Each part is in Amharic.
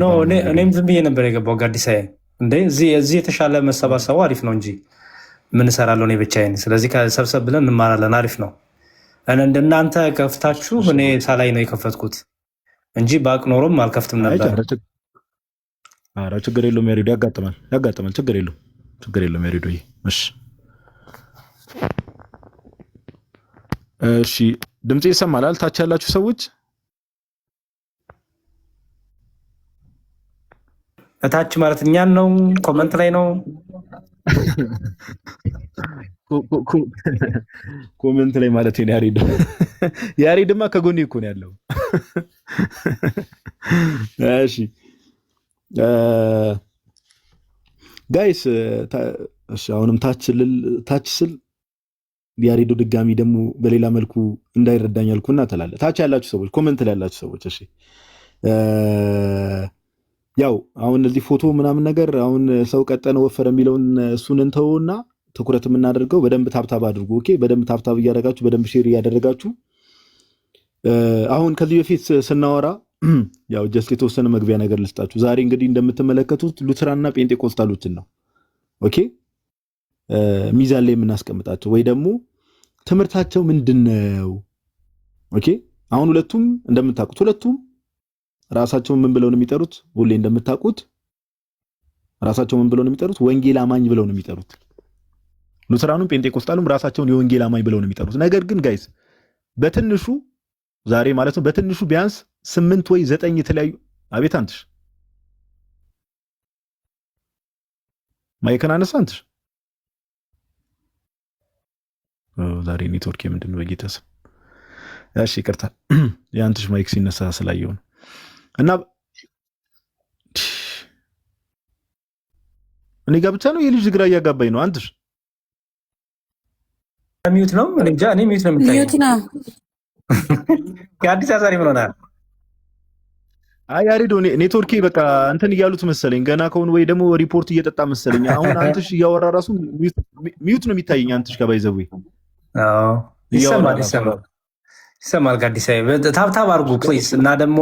ኖ እኔም ዝም ብዬ ነበር የገባው ጋዲሳዬ። እንዴ እዚህ የተሻለ መሰባሰቡ አሪፍ ነው እንጂ ምን እሰራለሁ እኔ ብቻዬን። ስለዚህ ሰብሰብ ብለን እንማራለን። አሪፍ ነው። እንደናንተ ከፍታችሁ እኔ ሳላይ ነው የከፈትኩት እንጂ ባቅ ኖሮም አልከፍትም ነበር። ኧረ ችግር የለውም ያሬዶ፣ ያጋጥማል። ችግር የለውም ያሬዶ። እሺ ድምጼ ይሰማል? ታች ያላችሁ ሰዎች እታች ማለት እኛን ነው? ኮመንት ላይ ነው? ኮመንት ላይ ማለት ነው። ያሬድማ ከጎኔ እኮ ነው ያለው። እሺ ጋይስ፣ እሺ አሁንም ታች ስል ያሬዶ ድጋሚ ደግሞ በሌላ መልኩ እንዳይረዳኝ አልኩና ተላለ። ታች ያላችሁ ሰዎች፣ ኮመንት ላይ ያላችሁ ሰዎች፣ እሺ ያው አሁን እዚህ ፎቶ ምናምን ነገር አሁን ሰው ቀጠነ ወፈረ የሚለውን እሱን እንተውና ትኩረት የምናደርገው በደንብ ታብታብ አድርጉ። ኦኬ፣ በደንብ ታብታብ እያደረጋችሁ በደንብ ሼር እያደረጋችሁ አሁን ከዚህ በፊት ስናወራ ያው ጀስት የተወሰነ መግቢያ ነገር ልስጣችሁ። ዛሬ እንግዲህ እንደምትመለከቱት ሉትራንና ጴንጤቆስታሎችን ነው ኦኬ ሚዛን ላይ የምናስቀምጣቸው ወይ ደግሞ ትምህርታቸው ምንድነው? ኦኬ አሁን ሁለቱም ራሳቸውን ምን ብለው ነው የሚጠሩት? ሁሌ እንደምታውቁት ራሳቸውን ምን ብለው ነው የሚጠሩት? ወንጌል አማኝ ብለው ነው የሚጠሩት። ሉትራኑም ጴንጤቆስጣሉም ራሳቸውን የወንጌል አማኝ ብለው ነው የሚጠሩት። ነገር ግን ጋይስ በትንሹ ዛሬ ማለት ነው በትንሹ ቢያንስ 8 ወይ 9 የተለያዩ አቤት አንተሽ ማይከን አነሳ አንተሽ ዛሬ ኔትወርክ ምንድነው በጌታስ? እሺ ይቅርታ ያንተሽ ማይክ ሲነሳ ስላየው ነው። እና እኔ ጋር ብቻ ነው የልጅ ግራ እያጋባኝ ነው። አንተሽ ሚዩት ነው እንጃ። እኔ ሚዩት ነው የምታየው። ሚዩት ነው ከአዲስ አዛሪ ምን ሆናል? አይ ያሬዶ ኔትወርኬ በቃ እንትን እያሉት መሰለኝ ገና ከሆነ ወይ ደግሞ ሪፖርት እየጠጣ መሰለኝ። አሁን አንተሽ እያወራ ራሱ ሚዩት ነው የሚታየኝ። አንተሽ ከባይዘው ይሰማል። ጋዲሳይ ታብታብ አድርጉ ፕሊዝ። እና ደግሞ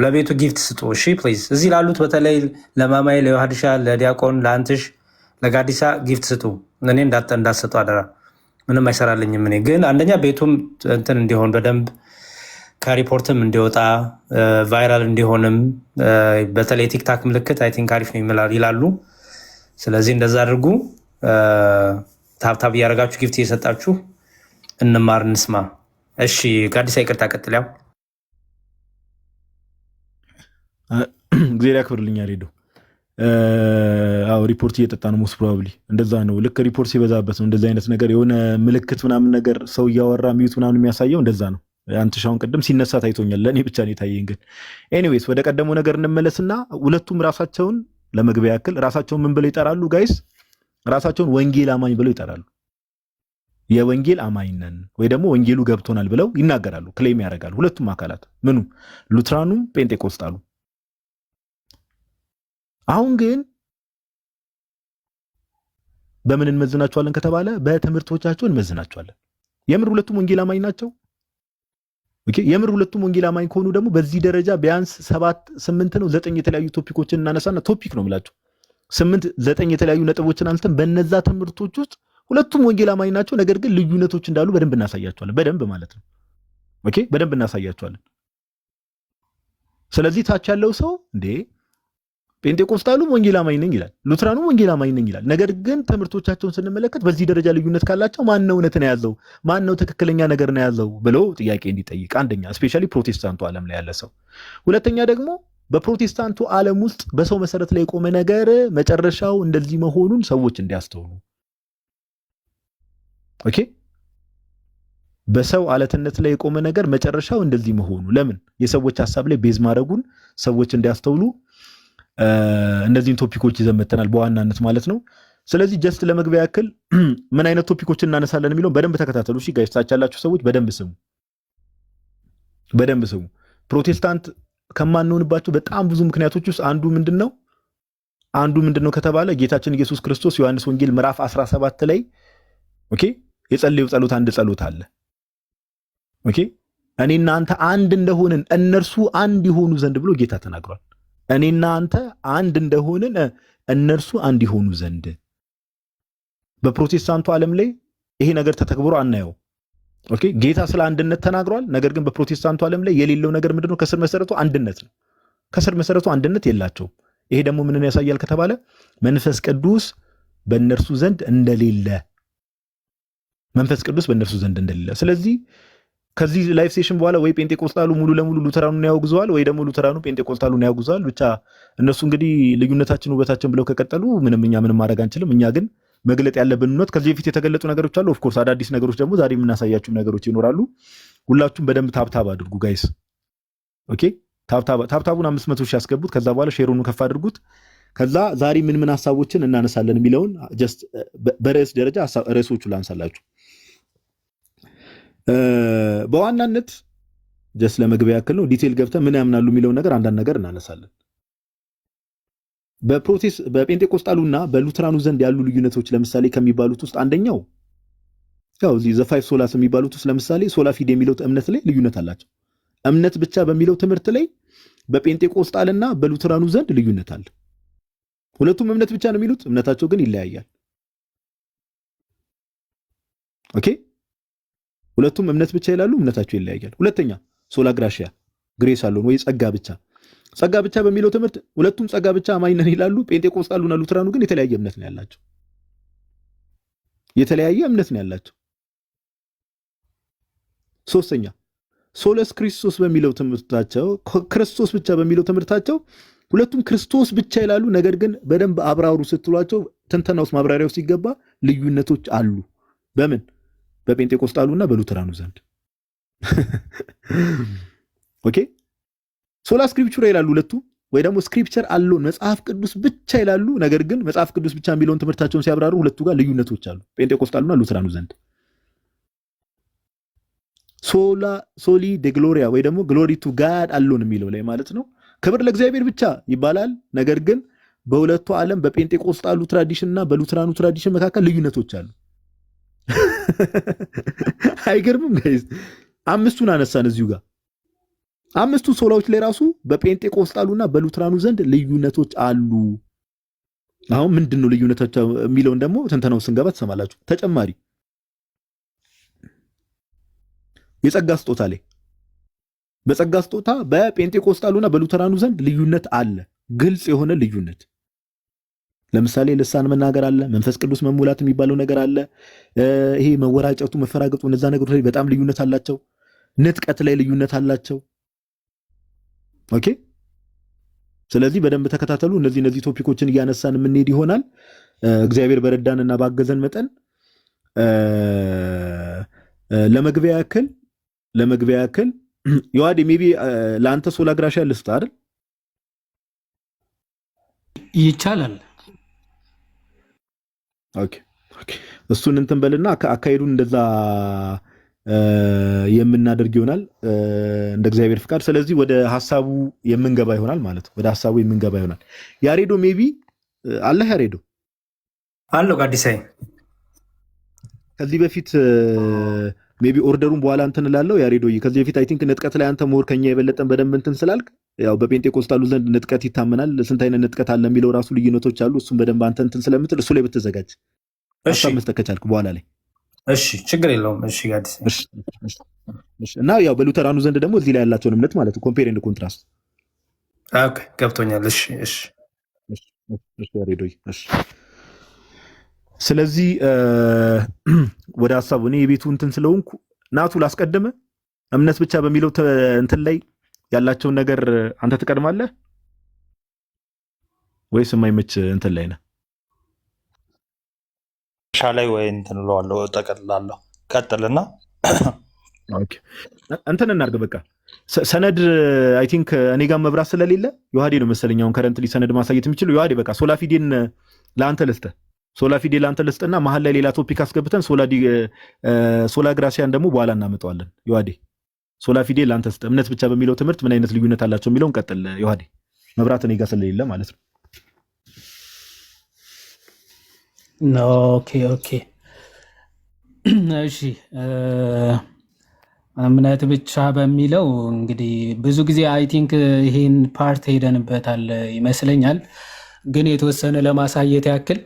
ለቤቱ ጊፍት ስጡ እሺ ፕሊዝ። እዚህ ላሉት በተለይ ለማማይ፣ ለዮሐድሻ፣ ለዲያቆን፣ ለአንትሽ፣ ለጋዲሳ ጊፍት ስጡ። እኔ እንዳትሰጡ አደራ። ምንም አይሰራልኝም። እኔ ግን አንደኛ ቤቱም እንትን እንዲሆን በደንብ ከሪፖርትም እንዲወጣ ቫይራል እንዲሆንም በተለይ ቲክታክ ምልክት አይ ቲንክ አሪፍ ነው ይላሉ። ስለዚህ እንደዛ አድርጉ። ታብታብ እያደረጋችሁ ጊፍት እየሰጣችሁ እንማር እንስማ። እሺ ጋዲሳ ይቅርታ ቀጥል። ያው እግዚአብሔር ያክብርልኝ ያሬዶ። አዎ ሪፖርት እየጠጣ ነው ሞስት ፕሮባብሊ እንደዛ ነው። ልክ ሪፖርት ሲበዛበት ነው እንደዚህ አይነት ነገር የሆነ ምልክት ምናምን ነገር ሰው እያወራ ሚዩት ምናምን የሚያሳየው እንደዛ ነው። አንተ ሻውን ቅድም ሲነሳ ታይቶኛል። ለእኔ ብቻ ነው የታየኝ። ግን ኤኒዌይስ ወደ ቀደሙ ነገር እንመለስና ሁለቱም ራሳቸውን ለመግቢያ ያክል ራሳቸውን ምን ብለው ይጠራሉ ጋይስ? ራሳቸውን ወንጌል አማኝ ብለው ይጠራሉ። የወንጌል አማኝ ነን ወይ ደግሞ ወንጌሉ ገብቶናል ብለው ይናገራሉ፣ ክሌም ያደርጋሉ። ሁለቱም አካላት ምኑ ሉትራኑም ጴንጤቆስጣሉ። አሁን ግን በምን እንመዝናቸዋለን ከተባለ በትምህርቶቻቸው እንመዝናቸዋለን። የምር ሁለቱም ወንጌል አማኝ ናቸው? ኦኬ የምር ሁለቱም ወንጌል አማኝ ከሆኑ ደግሞ በዚህ ደረጃ ቢያንስ 7 8 ነው 9 የተለያዩ ቶፒኮችን እናነሳና ቶፒክ ነው የምላቸው 8 9 የተለያዩ ነጥቦችን አንስተን በነዛ ትምህርቶች ውስጥ ሁለቱም ወንጌል አማኝ ናቸው፣ ነገር ግን ልዩነቶች እንዳሉ በደንብ እናሳያቸዋለን። በደንብ ማለት ነው ኦኬ በደንብ እናሳያቸዋለን። ስለዚህ ታች ያለው ሰው እንዴ ጴንጤቆስጣሉም ወንጌል አማኝ ነኝ ይላል፣ ሉትራኑም ወንጌል አማኝ ነኝ ይላል። ነገር ግን ትምህርቶቻቸውን ስንመለከት በዚህ ደረጃ ልዩነት ካላቸው ማን ነው እውነትን የያዘው ማን ነው ትክክለኛ ነገር ነው የያዘው ብሎ ጥያቄ እንዲጠይቅ፣ አንደኛ ስፔሻሊ ፕሮቴስታንቱ ዓለም ላይ ያለ ሰው፣ ሁለተኛ ደግሞ በፕሮቴስታንቱ ዓለም ውስጥ በሰው መሰረት ላይ የቆመ ነገር መጨረሻው እንደዚህ መሆኑን ሰዎች እንዲያስተውሉ። ኦኬ በሰው አለትነት ላይ የቆመ ነገር መጨረሻው እንደዚህ መሆኑ ለምን የሰዎች ሐሳብ ላይ ቤዝ ማድረጉን ሰዎች እንዲያስተውሉ እነዚህን ቶፒኮች ይዘን መተናል በዋናነት ማለት ነው። ስለዚህ ጀስት ለመግቢያ ያክል ምን አይነት ቶፒኮችን እናነሳለን የሚለውን በደንብ ተከታተሉ። እሺ ጋይስ ታች ያላችሁ ሰዎች በደንብ ስሙ። ፕሮቴስታንት ከማንሆንባቸው በጣም ብዙ ምክንያቶች ውስጥ አንዱ ምንድነው ከተባለ ጌታችን ኢየሱስ ክርስቶስ ዮሐንስ ወንጌል ምዕራፍ 17 ላይ ኦኬ የጸለየው ጸሎት አንድ ጸሎት አለ። ኦኬ እኔና አንተ አንድ እንደሆንን እነርሱ አንድ ይሆኑ ዘንድ ብሎ ጌታ ተናግሯል። እኔና አንተ አንድ እንደሆንን እነርሱ አንድ ይሆኑ ዘንድ። በፕሮቴስታንቱ ዓለም ላይ ይሄ ነገር ተተግብሮ አናየው። ኦኬ ጌታ ስለ አንድነት ተናግሯል። ነገር ግን በፕሮቴስታንቱ ዓለም ላይ የሌለው ነገር ምንድነው? ከስር መሰረቱ አንድነት ነው። ከስር መሰረቱ አንድነት የላቸውም። ይሄ ደግሞ ምንን ያሳያል ከተባለ መንፈስ ቅዱስ በእነርሱ ዘንድ እንደሌለ፣ መንፈስ ቅዱስ በእነርሱ ዘንድ እንደሌለ። ስለዚህ ከዚህ ላይፍ ሴሽን በኋላ ወይ ጴንጤቆስጣሉ ሙሉ ለሙሉ ሉተራኑን ያወግዘዋል፣ ወይ ደግሞ ሉተራኑ ጴንጤቆስጣሉን ያወግዘዋል። ብቻ እነሱ እንግዲህ ልዩነታችን ውበታችን ብለው ከቀጠሉ እኛ ምንም ማድረግ አንችልም። እኛ ግን መግለጥ ያለብን እውነት ከዚህ በፊት የተገለጡ ነገሮች አሉ። ኦፍ ኮርስ አዳዲስ ነገሮች ደግሞ ዛሬ የምናሳያችሁ ነገሮች ይኖራሉ። ሁላችሁም በደንብ ታብታብ አድርጉ ጋይስ። ኦኬ ታብታቡን 500 ሺህ ያስገቡት። ከዛ በኋላ ሼሩን ከፍ አድርጉት። ከዛ ዛሬ ምን ሐሳቦችን እናነሳለን የሚለውን ጀስት በርዕስ ደረጃ ርዕሶቹ ላንሳላችሁ። በዋናነት ጀስት ለመግቢያ ያክል ነው። ዲቴል ገብተን ምን ያምናሉ የሚለውን ነገር አንዳንድ ነገር እናነሳለን። በጴንጤቆስጣሉና በሉትራኑ ዘንድ ያሉ ልዩነቶች ለምሳሌ ከሚባሉት ውስጥ አንደኛው ያው እዚህ ዘ ፋይቭ ሶላስ የሚባሉት ውስጥ ለምሳሌ ሶላ ፊዴ የሚለው እምነት ላይ ልዩነት አላቸው። እምነት ብቻ በሚለው ትምህርት ላይ በጴንጤቆስጣልና በሉትራኑ ዘንድ ልዩነት አለ። ሁለቱም እምነት ብቻ ነው የሚሉት፣ እምነታቸው ግን ይለያያል። ኦኬ ሁለቱም እምነት ብቻ ይላሉ፣ እምነታቸው ይለያያል። ሁለተኛ ሶላ ግራሺያ ግሬስ አለን ወይ ጸጋ ብቻ በሚለው ትምህርት ሁለቱም ጸጋ ብቻ አማኝ ነን ይላሉ። ጴንጤቆስጣሉና ሉትራኑ ግን የተለያየ እምነት ነው ያላቸው። ሶስተኛ ሶለስ ክርስቶስ በሚለው ትምህርታቸው ክርስቶስ ብቻ በሚለው ትምህርታቸው ሁለቱም ክርስቶስ ብቻ ይላሉ። ነገር ግን በደንብ አብራሩ ስትሏቸው ትንተና ውስጥ ማብራሪያው ሲገባ ልዩነቶች አሉ። በምን በጴንጤቆስጣሉና በሉተራኑ ዘንድ ኦኬ ሶላ ስክሪፕቸር ይላሉ ሁለቱ፣ ወይ ደግሞ ስክሪፕቸር አለው መጽሐፍ ቅዱስ ብቻ ይላሉ። ነገር ግን መጽሐፍ ቅዱስ ብቻ የሚለውን ትምህርታቸውን ሲያብራሩ ሁለቱ ጋር ልዩነቶች አሉ፣ ጴንጤቆስጣሉና ሉተራኑ ዘንድ። ሶሊ ደ ግሎሪያ ወይ ደግሞ ግሎሪ ቱ ጋድ አሎን የሚለው ላይ ማለት ነው ክብር ለእግዚአብሔር ብቻ ይባላል። ነገር ግን በሁለቱ ዓለም በጴንጤቆስጣሉ ትራዲሽን እና በሉተራኑ ትራዲሽን መካከል ልዩነቶች አሉ። አይገርምም ጋይስ? አምስቱን አነሳን እዚሁ ጋር። አምስቱ ሶላዎች ላይ ራሱ በጴንጤቆስጣሉና በሉተራኑ ዘንድ ልዩነቶች አሉ። አሁን ምንድነው ልዩነታቸው የሚለውን ደግሞ ተንተናው ስንገባ ትሰማላችሁ። ተጨማሪ የጸጋ ስጦታ ላይ በጸጋ ስጦታ በጴንጤቆስጣሉና በሉተራኑ ዘንድ ልዩነት አለ፣ ግልጽ የሆነ ልዩነት። ለምሳሌ ልሳን መናገር አለ፣ መንፈስ ቅዱስ መሙላት የሚባለው ነገር አለ። ይሄ መወራጨቱ፣ መፈራገጡ እነዛ ነገሮች ላይ በጣም ልዩነት አላቸው። ንጥቀት ላይ ልዩነት አላቸው። ኦኬ ስለዚህ በደንብ ተከታተሉ። እነዚህ ቶፒኮችን እያነሳን የምንሄድ ይሆናል እግዚአብሔር በረዳንና ባገዘን መጠን። ለመግቢያ ያክል ዮሐዴ ሜቢ ለአንተ ሶላ ግራሻ ልስጥ አይደል? ይቻላል። ኦኬ እሱን እንትን በልና አካሄዱን እንደዛ የምናደርግ ይሆናል እንደ እግዚአብሔር ፍቃድ። ስለዚህ ወደ ሐሳቡ የምንገባ ይሆናል ማለት ነው። ያሬዶ ሜቢ አለ። ያሬዶ አለው ጋዲሳይ ከዚህ በፊት ሜቢ ኦርደሩን በኋላ እንትን እላለሁ። ያሬዶዬ ከዚህ በፊት አይ ቲንክ ንጥቀት ላይ አንተ ሞር ከኛ የበለጠን በደንብ እንትን ስላልክ ያው በጴንጤቆስጣሉ ዘንድ ንጥቀት ይታመናል። ስንት አይነት ንጥቀት አለ የሚለው ራሱ ልዩነቶች አሉ። እሱም በደንብ አንተ እንትን ስለምትል እሱ ላይ ብትዘጋጅ ሐሳብ መስጠት ከቻልክ በኋላ ላይ እሺ፣ ችግር የለውም። እሺ ጋዲስ እና ያው በሉተራኑ ዘንድ ደግሞ እዚህ ላይ ያላቸውን እምነት ማለት ነው ኮምፔር ኤንድ ኮንትራስት። ኦኬ ገብቶኛል። እሺ ያሬዶዬ እሺ። ስለዚህ ወደ ሐሳቡ እኔ የቤቱ እንትን ስለሆንኩ ናቱ ላስቀድም። እምነት ብቻ በሚለው እንትን ላይ ያላቸውን ነገር አንተ ትቀድማለህ ወይስ የማይመች እንትን ላይ ነህ? ሻላይ ወይ እንትን እለዋለሁ ጠቀልላለሁ። ቀጥልና ኦኬ እንትን እናድርግ በቃ ሰነድ አይ ቲንክ እኔ ጋር መብራት ስለሌለ ዮሐዴ ነው መሰለኝ አሁን ከረንትሊ ሰነድ ማሳየት የሚችለው። ዮሐዴ በቃ ሶላ ፊዴን ለአንተ ልስጥና መሀል ላይ ሌላ ቶፒክ አስገብተን ሶላ ግራሲያን ደግሞ በኋላ እናመጣዋለን። ዮሐዴ ሶላ ፊዴ ለአንተ ስጥ። እምነት ብቻ በሚለው ትምህርት ምን አይነት ልዩነት አላቸው የሚለውን ቀጥል ዮሐዴ። መብራት እኔ ጋር ስለሌለ ማለት ነው። ኦኬ እሺ እምነት ብቻ በሚለው እንግዲህ ብዙ ጊዜ አይ ቲንክ ይሄን ፓርት ሄደንበታል ይመስለኛል። ግን የተወሰነ ለማሳየት ያክል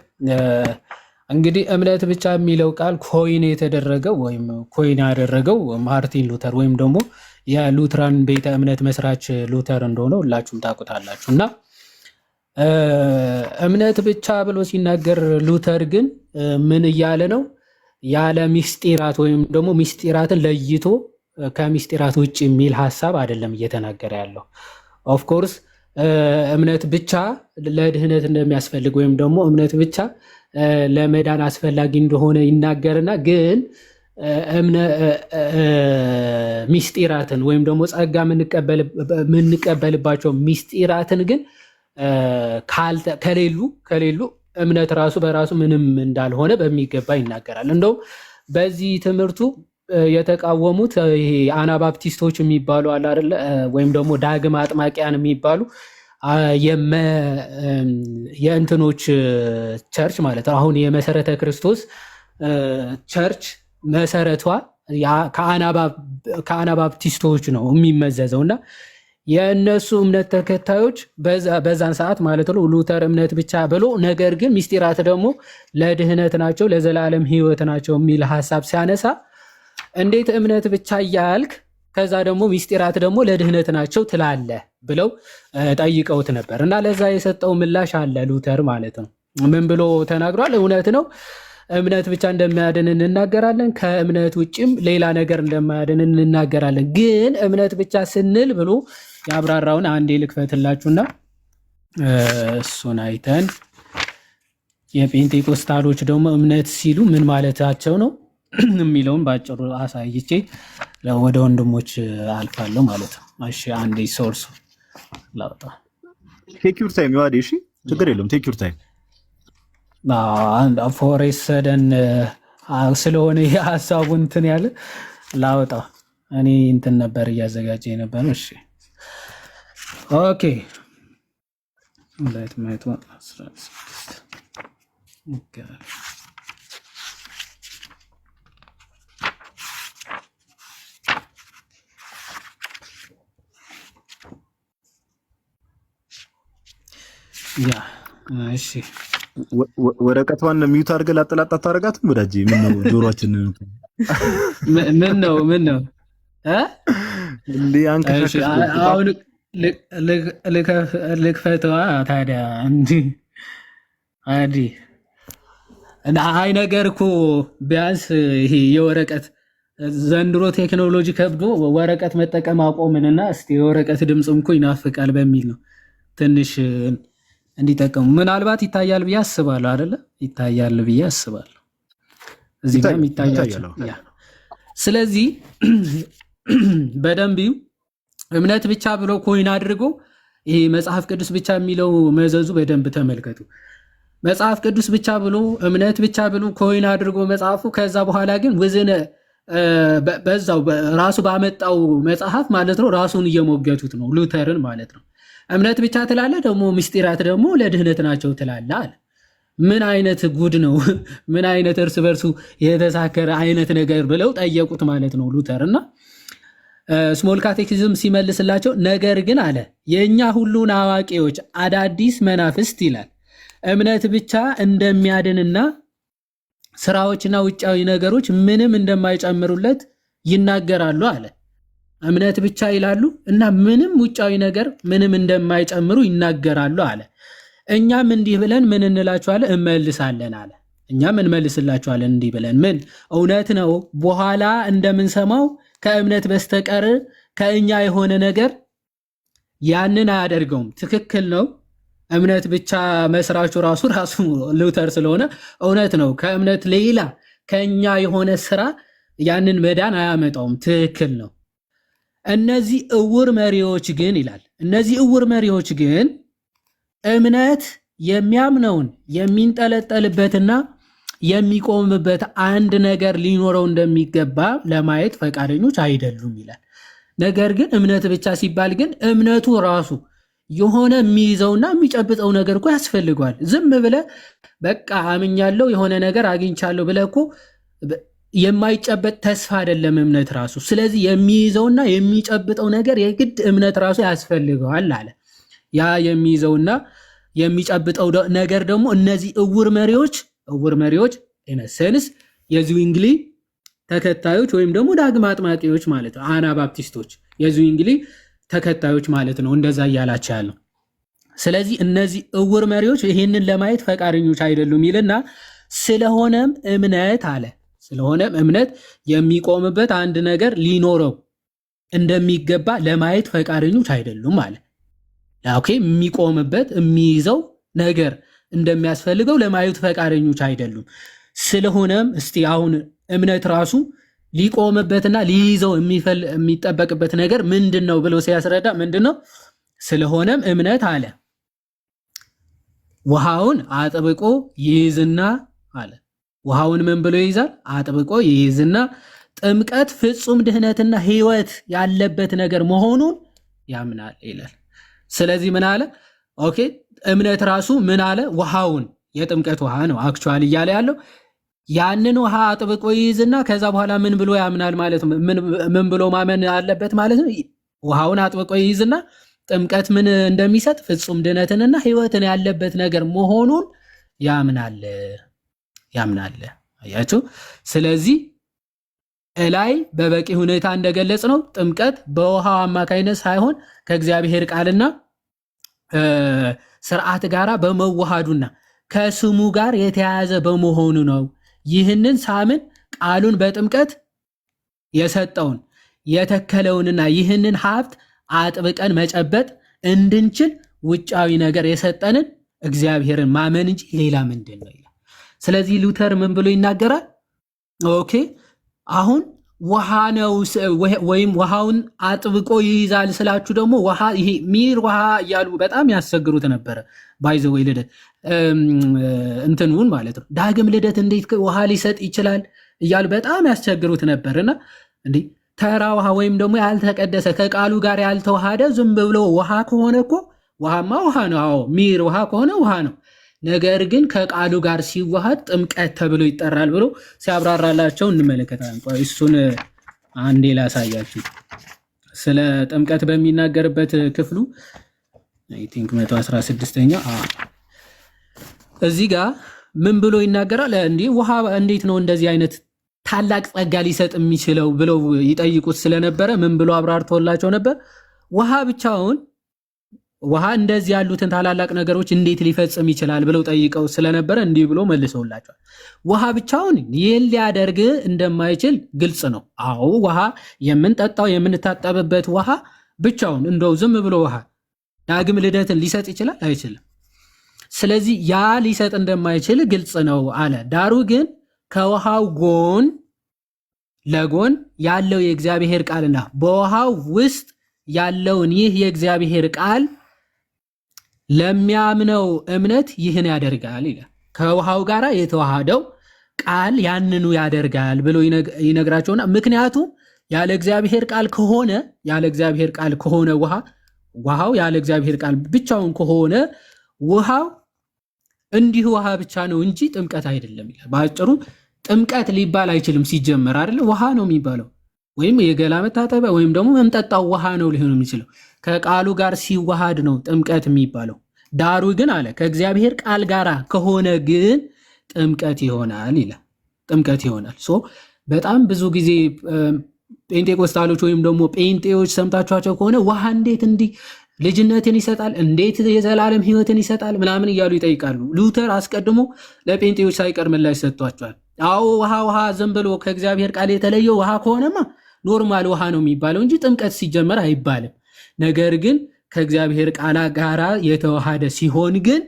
እንግዲህ እምነት ብቻ የሚለው ቃል ኮይን የተደረገው ወይም ኮይን ያደረገው ማርቲን ሉተር ወይም ደግሞ የሉትራን ቤተ እምነት መስራች ሉተር እንደሆነ ሁላችሁም ታውቁታላችሁ። እና እምነት ብቻ ብሎ ሲናገር ሉተር ግን ምን እያለ ነው? ያለ ሚስጢራት ወይም ደግሞ ሚስጢራትን ለይቶ ከሚስጢራት ውጭ የሚል ሀሳብ አይደለም እየተናገረ ያለው። ኦፍኮርስ እምነት ብቻ ለድህነት እንደሚያስፈልግ ወይም ደግሞ እምነት ብቻ ለመዳን አስፈላጊ እንደሆነ ይናገርና ግን ሚስጢራትን ወይም ደግሞ ጸጋ የምንቀበልባቸው ሚስጢራትን ግን ከሌሉ እምነት ራሱ በራሱ ምንም እንዳልሆነ በሚገባ ይናገራል። እንደውም በዚህ ትምህርቱ የተቃወሙት ይሄ አናባፕቲስቶች የሚባሉ አለ አይደለ? ወይም ደግሞ ዳግም አጥማቂያን የሚባሉ የእንትኖች ቸርች ማለት ነው። አሁን የመሰረተ ክርስቶስ ቸርች መሰረቷ ከአናባፕቲስቶች ነው የሚመዘዘው እና የእነሱ እምነት ተከታዮች በዛን ሰዓት ማለት ነው ሉተር እምነት ብቻ ብሎ ነገር ግን ሚስጢራት ደግሞ ለድህነት ናቸው ለዘላለም ሕይወት ናቸው የሚል ሀሳብ ሲያነሳ እንዴት እምነት ብቻ እያልክ ከዛ ደግሞ ሚስጢራት ደግሞ ለድህነት ናቸው ትላለህ ብለው ጠይቀውት ነበር። እና ለዛ የሰጠው ምላሽ አለ ሉተር ማለት ነው። ምን ብሎ ተናግሯል? እውነት ነው እምነት ብቻ እንደማያድን እንናገራለን፣ ከእምነት ውጭም ሌላ ነገር እንደማያድን እንናገራለን። ግን እምነት ብቻ ስንል ብሎ ያብራራውን አንዴ ልክፈትላችሁና እሱን አይተን የጴንጤቆስታሎች ደግሞ እምነት ሲሉ ምን ማለታቸው ነው የሚለውን ባጭሩ አሳይቼ ወደ ወንድሞች አልፋለሁ ማለት ነው። እሺ አንዴ ሶርሱ ላውጣ። ቴክ ዩር ታይም ይዋዲ። እሺ ችግር የለም ቴክ ዩር ታይም። ፎሬሰደን ስለሆነ የሀሳቡ እንትን ያለ ላውጣ። እኔ እንትን ነበር እያዘጋጀ ነበር። እሺ ኦኬ 216 ኦኬ ያ እሺ ወረቀቷን ሚውት አድርገህ ላጠላጣ ታደርጋትም ወዳጄ። ምን ነው ጆሮአችን ምን ነው እንዴ አንከሽ አሁን ልክፈተዋ ታዲያ እንጂ አዲ እና አይ ነገር እኮ ቢያንስ ይሄ የወረቀት ዘንድሮ ቴክኖሎጂ ከብዶ ወረቀት መጠቀም አቆምንና እስቲ የወረቀት ድምፅም እኮ ይናፍቃል በሚል ነው ትንሽ እንዲጠቀሙ። ምናልባት ይታያል ብዬ አስባለሁ አይደለ? ይታያል ብዬ አስባለሁ። እዚህ ጋርም ይታያል። ስለዚህ በደንብ እምነት ብቻ ብሎ ኮይን አድርጎ ይሄ መጽሐፍ ቅዱስ ብቻ የሚለው መዘዙ በደንብ ተመልከቱ። መጽሐፍ ቅዱስ ብቻ ብሎ እምነት ብቻ ብሎ ኮይን አድርጎ መጽሐፉ ከዛ በኋላ ግን ወዘነ በዛው ራሱ ባመጣው መጽሐፍ ማለት ነው ራሱን እየሞገቱት ነው ሉተርን ማለት ነው። እምነት ብቻ ትላለ ደግሞ ምስጢራት ደግሞ ለድህነት ናቸው ትላለ አለ። ምን አይነት ጉድ ነው? ምን አይነት እርስ በርሱ የተሳከረ አይነት ነገር ብለው ጠየቁት ማለት ነው ሉተር። እና ስሞል ካቴኪዝም ሲመልስላቸው ነገር ግን አለ የእኛ ሁሉን አዋቂዎች አዳዲስ መናፍስት ይላል እምነት ብቻ እንደሚያድንና ስራዎችና ውጫዊ ነገሮች ምንም እንደማይጨምሩለት ይናገራሉ አለ። እምነት ብቻ ይላሉ እና ምንም ውጫዊ ነገር ምንም እንደማይጨምሩ ይናገራሉ አለ። እኛም እንዲህ ብለን ምን እንላችኋለን? እመልሳለን አለ። እኛም እንመልስላችኋለን እንዲህ ብለን ምን እውነት ነው በኋላ እንደምንሰማው ከእምነት በስተቀር ከእኛ የሆነ ነገር ያንን አያደርገውም። ትክክል ነው። እምነት ብቻ መስራቹ ራሱ ሉተር ስለሆነ እውነት ነው። ከእምነት ሌላ ከእኛ የሆነ ስራ ያንን መዳን አያመጣውም። ትክክል ነው። እነዚህ እውር መሪዎች ግን ይላል እነዚህ እውር መሪዎች ግን እምነት የሚያምነውን የሚንጠለጠልበትና የሚቆምበት አንድ ነገር ሊኖረው እንደሚገባ ለማየት ፈቃደኞች አይደሉም ይላል። ነገር ግን እምነት ብቻ ሲባል ግን እምነቱ ራሱ የሆነ የሚይዘውና የሚጨብጠው ነገር እኮ ያስፈልገዋል። ዝም ብለህ በቃ አምኛለሁ የሆነ ነገር አግኝቻለሁ ብለህ እኮ የማይጨበጥ ተስፋ አይደለም እምነት ራሱ። ስለዚህ የሚይዘውና የሚጨብጠው ነገር የግድ እምነት ራሱ ያስፈልገዋል አለ። ያ የሚይዘውና የሚጨብጠው ነገር ደግሞ እነዚህ እውር መሪዎች ኢነሰንስ የዝዊንግሊ ተከታዮች ወይም ደግሞ ዳግም አጥማቂዎች ማለት ነው። አናባፕቲስቶች የዝዊንግሊ ተከታዮች ማለት ነው። እንደዛ እያላቸው ያለው። ስለዚህ እነዚህ እውር መሪዎች ይህንን ለማየት ፈቃደኞች አይደሉም ይልና ስለሆነም እምነት የሚቆምበት አንድ ነገር ሊኖረው እንደሚገባ ለማየት ፈቃደኞች አይደሉም አለ። ኦኬ፣ የሚቆምበት የሚይዘው ነገር እንደሚያስፈልገው ለማየት ፈቃደኞች አይደሉም። ስለሆነም እስቲ አሁን እምነት ራሱ ሊቆምበትና ሊይዘው የሚጠበቅበት ነገር ምንድን ነው ብሎ ሲያስረዳ ምንድን ነው? ስለሆነም እምነት አለ ውሃውን አጥብቆ ይይዝና አለ። ውሃውን ምን ብሎ ይይዛል? አጥብቆ ይይዝና ጥምቀት ፍጹም ድህነትና ሕይወት ያለበት ነገር መሆኑን ያምናል ይላል። ስለዚህ ምን አለ? ኦኬ እምነት ራሱ ምን አለ? ውሃውን የጥምቀት ውሃ ነው አክቹዋሊ እያለ ያለው ያንን ውሃ አጥብቆ ይይዝና ከዛ በኋላ ምን ብሎ ያምናል ማለት ነው። ምን ብሎ ማመን አለበት ማለት ነው? ውሃውን አጥብቆ ይይዝና ጥምቀት ምን እንደሚሰጥ ፍጹም ድነትንና ሕይወትን ያለበት ነገር መሆኑን ያምናል። አያችሁ። ስለዚህ እላይ በበቂ ሁኔታ እንደገለጽ ነው ጥምቀት በውሃው አማካይነት ሳይሆን ከእግዚአብሔር ቃልና ስርዓት ጋራ በመዋሃዱና ከስሙ ጋር የተያያዘ በመሆኑ ነው። ይህንን ሳምን ቃሉን በጥምቀት የሰጠውን የተከለውንና ይህንን ሀብት አጥብቀን መጨበጥ እንድንችል ውጫዊ ነገር የሰጠንን እግዚአብሔርን ማመን እንጂ ሌላ ምንድን ነው ይላል። ስለዚህ ሉተር ምን ብሎ ይናገራል? ኦኬ አሁን ውሃ ነው ወይም ውሃውን አጥብቆ ይይዛል ስላችሁ ደግሞ ውሃ ይሄ ሚር ውሃ እያሉ በጣም ያስቸግሩት ነበረ። ባይዘወይ ልደት እንትኑን ማለት ነው ዳግም ልደት እንዴት ውሃ ሊሰጥ ይችላል እያሉ በጣም ያስቸግሩት ነበርና እንዴ ተራ ውሃ ወይም ደግሞ ያልተቀደሰ ከቃሉ ጋር ያልተዋሃደ ዝም ብሎ ውሃ ከሆነ እኮ ውሃማ ውሃ ነው። አዎ ሚር ውሃ ከሆነ ውሃ ነው። ነገር ግን ከቃሉ ጋር ሲዋሃድ ጥምቀት ተብሎ ይጠራል ብሎ ሲያብራራላቸው እንመለከታለን። እሱን አንዴ ላሳያችሁ። ስለ ጥምቀት በሚናገርበት ክፍሉ አይ ቲንክ 116ኛ እዚህ ጋር ምን ብሎ ይናገራል? እንዴ ውሃ እንዴት ነው እንደዚህ አይነት ታላቅ ጸጋ ሊሰጥ የሚችለው ብለው ይጠይቁት ስለነበረ ምን ብሎ አብራርቶላቸው ነበር? ውሃ እንደዚህ ያሉትን ታላላቅ ነገሮች እንዴት ሊፈጽም ይችላል ብለው ጠይቀው ስለነበረ እንዲህ ብሎ መልሰውላቸዋል። ውሃ ብቻውን ይህን ሊያደርግ እንደማይችል ግልጽ ነው። አዎ ውሃ የምንጠጣው የምንታጠብበት ውሃ ብቻውን እንደው ዝም ብሎ ውሃ ዳግም ልደትን ሊሰጥ ይችላል? አይችልም። ስለዚህ ያ ሊሰጥ እንደማይችል ግልጽ ነው አለ። ዳሩ ግን ከውሃው ጎን ለጎን ያለው የእግዚአብሔር ቃልና በውሃው ውስጥ ያለውን ይህ የእግዚአብሔር ቃል ለሚያምነው እምነት ይህን ያደርጋል ይላል። ከውሃው ጋር የተዋሃደው ቃል ያንኑ ያደርጋል ብሎ ይነግራቸውና ምክንያቱም ያለ እግዚአብሔር ቃል ከሆነ ውሃው ያለ እግዚአብሔር ቃል ብቻውን ከሆነ ውሃው እንዲሁ ውሃ ብቻ ነው እንጂ ጥምቀት አይደለም ይላል። በአጭሩ ጥምቀት ሊባል አይችልም ሲጀመር አይደለ? ውሃ ነው የሚባለው ወይም የገላ መታጠቢያ ወይም ደግሞ መምጠጣው ውሃ ነው ሊሆን የሚችለው ከቃሉ ጋር ሲዋሃድ ነው ጥምቀት የሚባለው። ዳሩ ግን አለ ከእግዚአብሔር ቃል ጋር ከሆነ ግን ጥምቀት ይሆናል ይላል። ጥምቀት ይሆናል። በጣም ብዙ ጊዜ ጴንጤቆስታሎች ወይም ደግሞ ጴንጤዎች ሰምታችኋቸው ከሆነ ውሃ እንዴት እንዲህ ልጅነትን ይሰጣል፣ እንዴት የዘላለም ሕይወትን ይሰጣል ምናምን እያሉ ይጠይቃሉ። ሉተር አስቀድሞ ለጴንጤዎች ሳይቀር ምላሽ ሰጥቷቸዋል። አዎ ውሃ ዝም ብሎ ከእግዚአብሔር ቃል የተለየው ውሃ ከሆነማ ኖርማል ውሃ ነው የሚባለው እንጂ ጥምቀት ሲጀመር አይባልም። ነገር ግን ከእግዚአብሔር ቃል ጋር የተዋሃደ ሲሆን ግን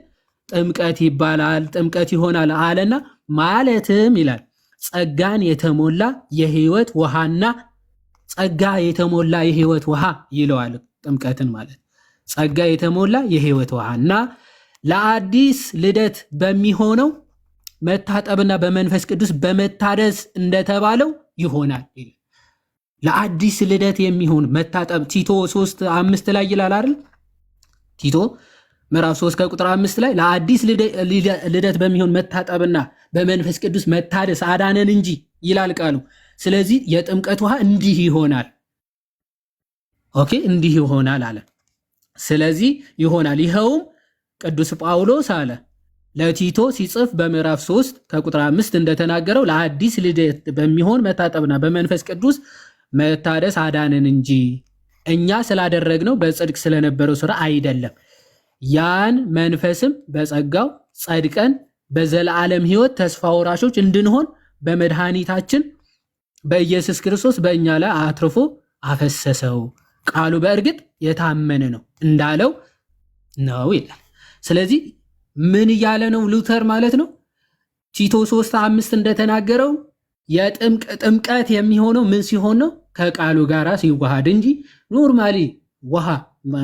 ጥምቀት ይባላል፣ ጥምቀት ይሆናል አለና ማለትም ይላል ጸጋን የተሞላ የሕይወት ውሃና ጸጋ የተሞላ የሕይወት ውሃ ይለዋል። ጥምቀትን ማለት ጸጋ የተሞላ የሕይወት ውሃና ለአዲስ ልደት በሚሆነው መታጠብና በመንፈስ ቅዱስ በመታደስ እንደተባለው ይሆናል። ለአዲስ ልደት የሚሆን መታጠብ ቲቶ 3:5 ላይ ይላል አይደል? ቲቶ ምዕራፍ 3 ከቁጥር 5 ላይ ለአዲስ ልደት በሚሆን መታጠብና በመንፈስ ቅዱስ መታደስ አዳነን እንጂ ይላል ቃሉ። ስለዚህ የጥምቀት ውሃ እንዲህ ይሆናል። ኦኬ እንዲህ ይሆናል አለ። ስለዚህ ይሆናል። ይኸውም ቅዱስ ጳውሎስ አለ ለቲቶ ሲጽፍ በምዕራፍ 3 ከቁጥር 5 እንደተናገረው ለአዲስ ልደት በሚሆን መታጠብና በመንፈስ ቅዱስ መታደስ አዳንን እንጂ እኛ ስላደረግነው በጽድቅ ስለነበረው ስራ አይደለም። ያን መንፈስም በጸጋው ጸድቀን በዘላለም ሕይወት ተስፋ ወራሾች እንድንሆን በመድኃኒታችን በኢየሱስ ክርስቶስ በእኛ ላይ አትርፎ አፈሰሰው። ቃሉ በእርግጥ የታመነ ነው እንዳለው ነው ይላል። ስለዚህ ምን እያለ ነው ሉተር ማለት ነው? ቲቶ 3:5 እንደተናገረው የጥምቀት የሚሆነው ምን ሲሆን ነው? ከቃሉ ጋር ሲዋሃድ እንጂ ኖርማሊ ውሃ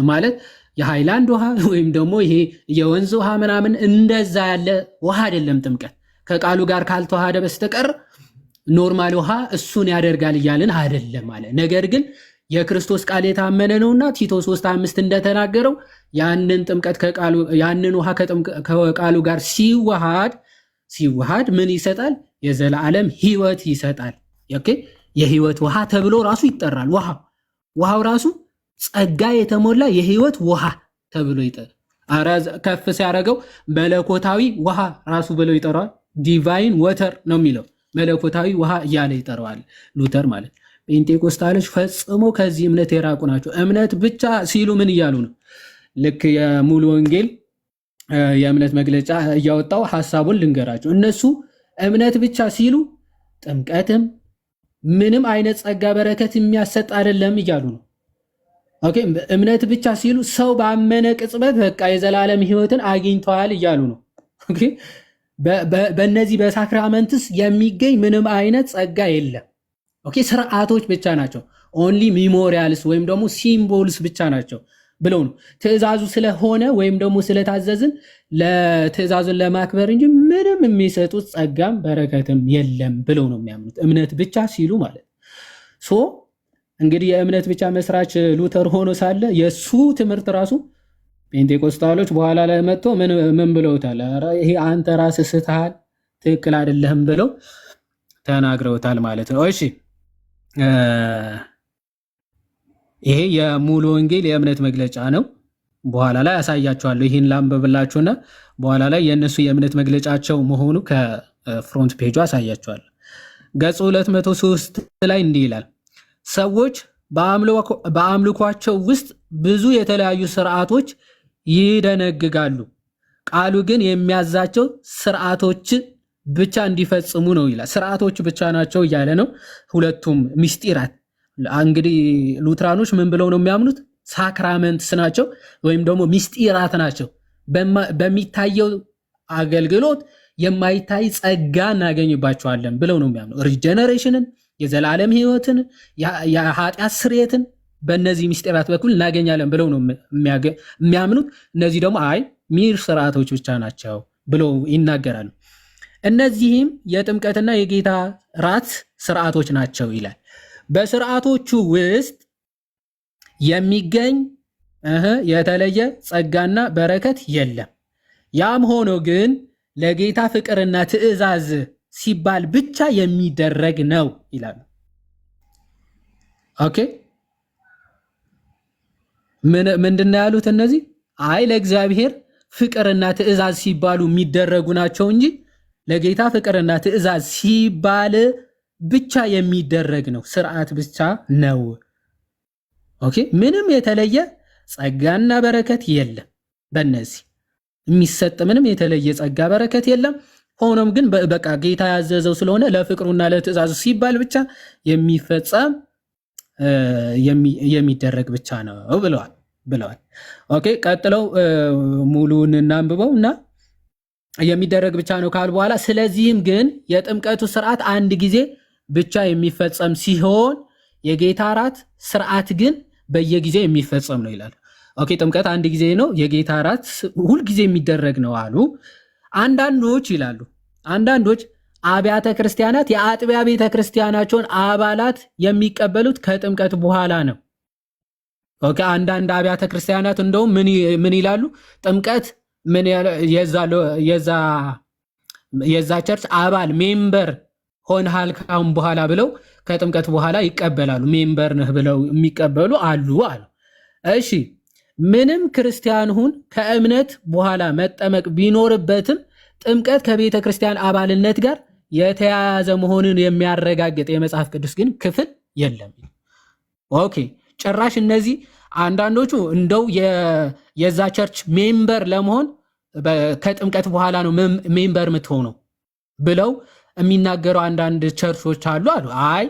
ማለት የሃይላንድ ውሃ ወይም ደግሞ ይሄ የወንዝ ውሃ ምናምን እንደዛ ያለ ውሃ አይደለም። ጥምቀት ከቃሉ ጋር ካልተዋሃደ በስተቀር ኖርማል ውሃ እሱን ያደርጋል እያልን አይደለም ማለት። ነገር ግን የክርስቶስ ቃል የታመነ ነውና ቲቶ 3:5 እንደተናገረው ያንን ጥምቀት ያንን ውሃ ከቃሉ ጋር ሲዋሃድ ምን ይሰጣል? የዘላለም ሕይወት ይሰጣል። ኦኬ የሕይወት ውሃ ተብሎ ራሱ ይጠራል። ውሃው ራሱ ጸጋ የተሞላ የሕይወት ውሃ ተብሎ ይጠራል። ከፍ ሲያደርገው መለኮታዊ ውሃ ራሱ ብለው ይጠራዋል። ዲቫይን ወተር ነው የሚለው መለኮታዊ ውሃ እያለ ይጠራዋል ሉተር ማለት። ጴንጤኮስታሎች ፈጽሞ ከዚህ እምነት የራቁ ናቸው። እምነት ብቻ ሲሉ ምን እያሉ ነው? ልክ የሙሉ ወንጌል የእምነት መግለጫ እያወጣው ሐሳቡን ልንገራቸው። እነሱ እምነት ብቻ ሲሉ ጥምቀትም ምንም አይነት ጸጋ በረከት የሚያሰጥ አይደለም እያሉ ነው። ኦኬ እምነት ብቻ ሲሉ ሰው ባመነ ቅጽበት በቃ የዘላለም ሕይወትን አግኝተዋል እያሉ ነው። ኦኬ በእነዚህ በሳክራመንትስ የሚገኝ ምንም አይነት ጸጋ የለም። ኦኬ ስርዓቶች ብቻ ናቸው። ኦንሊ ሚሞሪያልስ ወይም ደግሞ ሲምቦልስ ብቻ ናቸው ብለው ነው። ትእዛዙ ስለሆነ ወይም ደግሞ ስለታዘዝን ለትእዛዙን ለማክበር እንጂ ምንም የሚሰጡት ጸጋም በረከትም የለም ብለው ነው የሚያምኑት እምነት ብቻ ሲሉ ማለት ሶ እንግዲህ የእምነት ብቻ መስራች ሉተር ሆኖ ሳለ የሱ ትምህርት ራሱ ፔንቴኮስታሎች በኋላ ላይ መጥቶ ምን ብለውታል? ይሄ አንተ ራስህ ስተሃል፣ ትክክል አይደለህም ብለው ተናግረውታል ማለት ነው። እሺ ይሄ የሙሉ ወንጌል የእምነት መግለጫ ነው። በኋላ ላይ ያሳያችኋለሁ። ይህን ላንብብላችሁና በኋላ ላይ የእነሱ የእምነት መግለጫቸው መሆኑ ከፍሮንት ፔጁ ያሳያችኋለሁ። ገጽ 203 ላይ እንዲህ ይላል። ሰዎች በአምልኳቸው ውስጥ ብዙ የተለያዩ ስርዓቶች ይደነግጋሉ። ቃሉ ግን የሚያዛቸው ስርዓቶች ብቻ እንዲፈጽሙ ነው ይላል። ስርዓቶች ብቻ ናቸው እያለ ነው። ሁለቱም ምስጢራት እንግዲህ ሉትራኖች ምን ብለው ነው የሚያምኑት? ሳክራመንትስ ናቸው ወይም ደግሞ ምስጢራት ናቸው። በሚታየው አገልግሎት የማይታይ ጸጋ እናገኝባቸዋለን ብለው ነው የሚያምኑት። ሪጀነሬሽንን፣ የዘላለም ሕይወትን፣ የኃጢአት ስርየትን በእነዚህ ምስጢራት በኩል እናገኛለን ብለው ነው የሚያምኑት። እነዚህ ደግሞ አይ ሚር ስርዓቶች ብቻ ናቸው ብለው ይናገራሉ። እነዚህም የጥምቀትና የጌታ ራት ስርዓቶች ናቸው ይላል። በስርዓቶቹ ውስጥ የሚገኝ የተለየ ጸጋና በረከት የለም። ያም ሆኖ ግን ለጌታ ፍቅርና ትእዛዝ ሲባል ብቻ የሚደረግ ነው ይላሉ። ኦኬ ምንድን ነው ያሉት እነዚህ? አይ ለእግዚአብሔር ፍቅርና ትእዛዝ ሲባሉ የሚደረጉ ናቸው እንጂ ለጌታ ፍቅርና ትእዛዝ ሲባል ብቻ የሚደረግ ነው፣ ስርዓት ብቻ ነው። ኦኬ ምንም የተለየ ጸጋና በረከት የለም። በእነዚህ የሚሰጥ ምንም የተለየ ጸጋ በረከት የለም። ሆኖም ግን በቃ ጌታ ያዘዘው ስለሆነ ለፍቅሩና ለትእዛዙ ሲባል ብቻ የሚፈጸም የሚደረግ ብቻ ነው ብለዋል። ኦኬ ቀጥለው ሙሉን እናንብበው እና የሚደረግ ብቻ ነው ካል በኋላ ስለዚህም ግን የጥምቀቱ ስርዓት አንድ ጊዜ ብቻ የሚፈጸም ሲሆን የጌታ ራት ስርዓት ግን በየጊዜው የሚፈጸም ነው ይላል። ኦኬ ጥምቀት አንድ ጊዜ ነው፣ የጌታ ራት ሁልጊዜ የሚደረግ ነው አሉ። አንዳንዶች ይላሉ አንዳንዶች አብያተ ክርስቲያናት የአጥቢያ ቤተ ክርስቲያናቸውን አባላት የሚቀበሉት ከጥምቀት በኋላ ነው። ኦኬ አንዳንድ አብያተ ክርስቲያናት እንደውም ምን ይላሉ? ጥምቀት ምን የዛ ቸርች አባል ሜምበር ሆንሃል ካሁን በኋላ ብለው ከጥምቀት በኋላ ይቀበላሉ። ሜምበር ነህ ብለው የሚቀበሉ አሉ አሉ። እሺ ምንም ክርስቲያን ሁን ከእምነት በኋላ መጠመቅ ቢኖርበትም ጥምቀት ከቤተ ክርስቲያን አባልነት ጋር የተያያዘ መሆኑን የሚያረጋግጥ የመጽሐፍ ቅዱስ ግን ክፍል የለም። ኦኬ ጭራሽ እነዚህ አንዳንዶቹ እንደው የዛ ቸርች ሜምበር ለመሆን ከጥምቀት በኋላ ነው ሜምበር የምትሆነው ብለው የሚናገሩ አንዳንድ ቸርቾች አሉ አሉ። አይ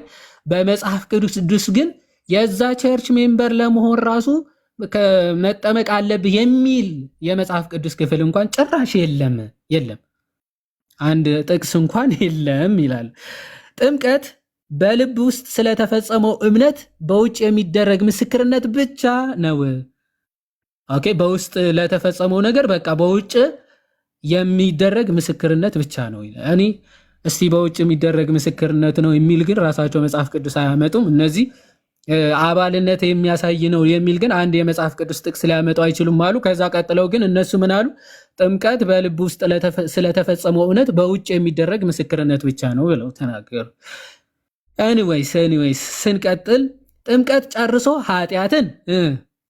በመጽሐፍ ቅዱስ ግን የዛ ቸርች ሜምበር ለመሆን ራሱ መጠመቅ አለብህ የሚል የመጽሐፍ ቅዱስ ክፍል እንኳን ጭራሽ የለም። አንድ ጥቅስ እንኳን የለም ይላል። ጥምቀት በልብ ውስጥ ስለተፈጸመው እምነት በውጭ የሚደረግ ምስክርነት ብቻ ነው። ኦኬ በውስጥ ለተፈጸመው ነገር በቃ በውጭ የሚደረግ ምስክርነት ብቻ ነው ይላል። እኔ እስቲ በውጭ የሚደረግ ምስክርነት ነው የሚል ግን ራሳቸው መጽሐፍ ቅዱስ አያመጡም። እነዚህ አባልነት የሚያሳይ ነው የሚል ግን አንድ የመጽሐፍ ቅዱስ ጥቅስ ሊያመጡ አይችሉም አሉ። ከዛ ቀጥለው ግን እነሱ ምን አሉ? ጥምቀት በልብ ውስጥ ስለተፈጸመው እውነት በውጭ የሚደረግ ምስክርነት ብቻ ነው ብለው ተናገሩ። ኤኒዌይስ ስንቀጥል ጥምቀት ጨርሶ ኃጢአትን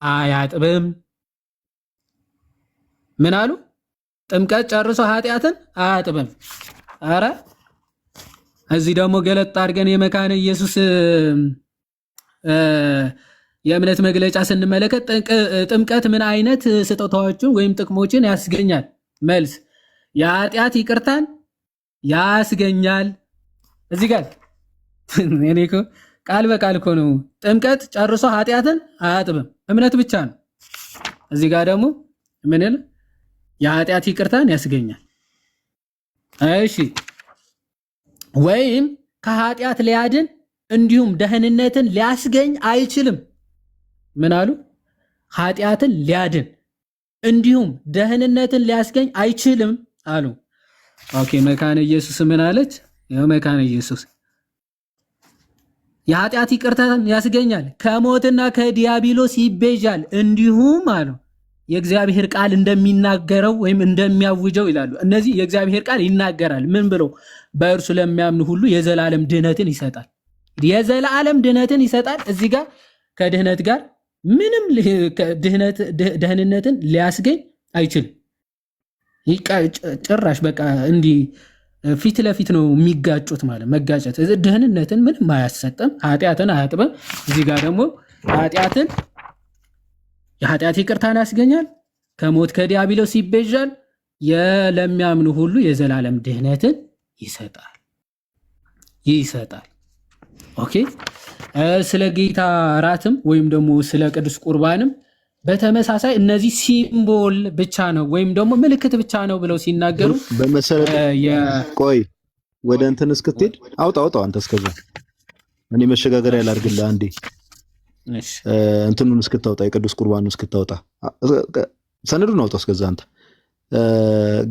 አያጥብም። ምን አሉ? ጥምቀት ጨርሶ ኃጢአትን አያጥብም። አረ እዚህ ደግሞ ገለጥ አድርገን የመካነ ኢየሱስ የእምነት መግለጫ ስንመለከት ጥምቀት ምን አይነት ስጦታዎችን ወይም ጥቅሞችን ያስገኛል? መልስ የኃጢአት ይቅርታን ያስገኛል። እዚህ ጋር እኔ እኮ ቃል በቃል እኮ ነው። ጥምቀት ጨርሶ ኃጢአትን አያጥብም፣ እምነት ብቻ ነው። እዚህ ጋር ደግሞ ምን ይላል? የኃጢአት ይቅርታን ያስገኛል። እሺ ወይም ከኃጢአት ሊያድን እንዲሁም ደህንነትን ሊያስገኝ አይችልም። ምን አሉ? ኃጢአትን ሊያድን እንዲሁም ደህንነትን ሊያስገኝ አይችልም አሉ። ኦኬ መካነ ኢየሱስ ምን አለች? ያው መካነ ኢየሱስ የኃጢአት ይቅርታን ያስገኛል፣ ከሞትና ከዲያብሎስ ይቤዣል፣ እንዲሁም አሉ የእግዚአብሔር ቃል እንደሚናገረው ወይም እንደሚያውጀው ይላሉ። እነዚህ የእግዚአብሔር ቃል ይናገራል። ምን ብሎ? በእርሱ ለሚያምኑ ሁሉ የዘላለም ድህነትን ይሰጣል። የዘላለም ድህነትን ይሰጣል። እዚህ ጋር ከድህነት ጋር ምንም ደህንነትን ሊያስገኝ አይችልም። ጭራሽ በቃ እንዲህ ፊት ለፊት ነው የሚጋጩት። ማለት መጋጨት ደህንነትን ምንም አያሰጠም፣ ኃጢአትን አያጥበም። እዚህ ጋር ደግሞ የኃጢአት ይቅርታን ያስገኛል፣ ከሞት ከዲያብሎስ ይቤዣል፣ ለሚያምኑ ሁሉ የዘላለም ድህነትን ይሰጣል። ኦኬ ስለ ጌታ እራትም ወይም ደግሞ ስለ ቅዱስ ቁርባንም በተመሳሳይ እነዚህ ሲምቦል ብቻ ነው ወይም ደግሞ ምልክት ብቻ ነው ብለው ሲናገሩ በመሰረቱ ቆይ ወደ እንትን እስክትሄድ አውጣው አንተ እስከዛ እኔ መሸጋገሪያ ላድርግልህ አንዴ። እሺ እንትኑን እስክታውጣ የቅዱስ ቁርባኑን እስክታውጣ ሰነዱን አውጣው እስከዛ አንተ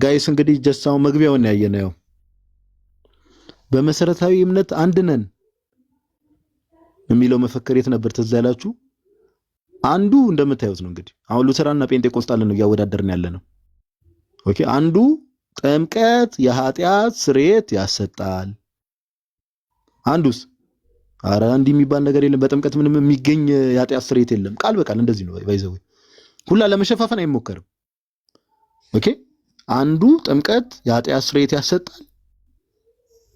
ጋይስ። እንግዲህ ጀስታው መግቢያውን ያየነው ያው በመሰረታዊ እምነት አንድ ነን የሚለው መፈክር የት ነበር ትዝ ያላችሁ? አንዱ እንደምታዩት ነው። እንግዲህ አሁን ሉተራንና ጴንጤቆስጣልን ነው እያወዳደርን ያለነው። ኦኬ አንዱ ጥምቀት የኃጢአት ስርየት ያሰጣል። አንዱስ አረ እንዲህ የሚባል ነገር የለም፣ በጥምቀት ምንም የሚገኝ የኃጢአት ስርየት የለም። ቃል በቃል እንደዚህ ነው ባይዘው፣ ሁላ ለመሸፋፈን አይሞከርም። ኦኬ አንዱ ጥምቀት የኃጢአት ስርየት ያሰጣል።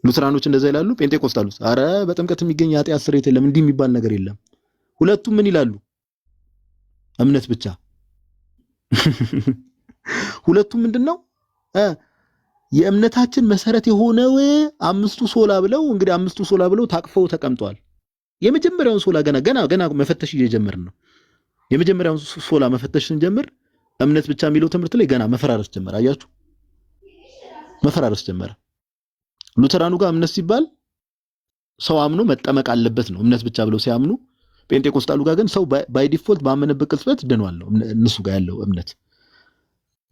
ሉተራኖች እንደዛ ይላሉ። ጴንጤቆስጣሉስ አረ በጥምቀት የሚገኝ የኃጢአት ስርየት የለም፣ እንዲህ የሚባል ነገር የለም። ሁለቱም ምን ይላሉ? እምነት ብቻ። ሁለቱም ምንድነው የእምነታችን መሰረት የሆነው አምስቱ ሶላ ብለው እንግዲህ አምስቱ ሶላ ብለው ታቅፈው ተቀምጠዋል። የመጀመሪያውን ሶላ ገና መፈተሽ እየጀመርን ነው። የመጀመሪያውን ሶላ መፈተሽ ስንጀምር እምነት ብቻ የሚለው ትምህርት ላይ ገና መፈራረስ ጀመረ። አያችሁ መፈራረስ ጀመረ። ሉተራኑ ጋር እምነት ሲባል ሰው አምኖ መጠመቅ አለበት ነው እምነት ብቻ ብለው ሲያምኑ፣ ጴንጤቆስጣሉ ጋር ግን ሰው ባይ ዲፎልት ባመነበት ቅጽበት ድኗል ነው እነሱ ጋር ያለው እምነት።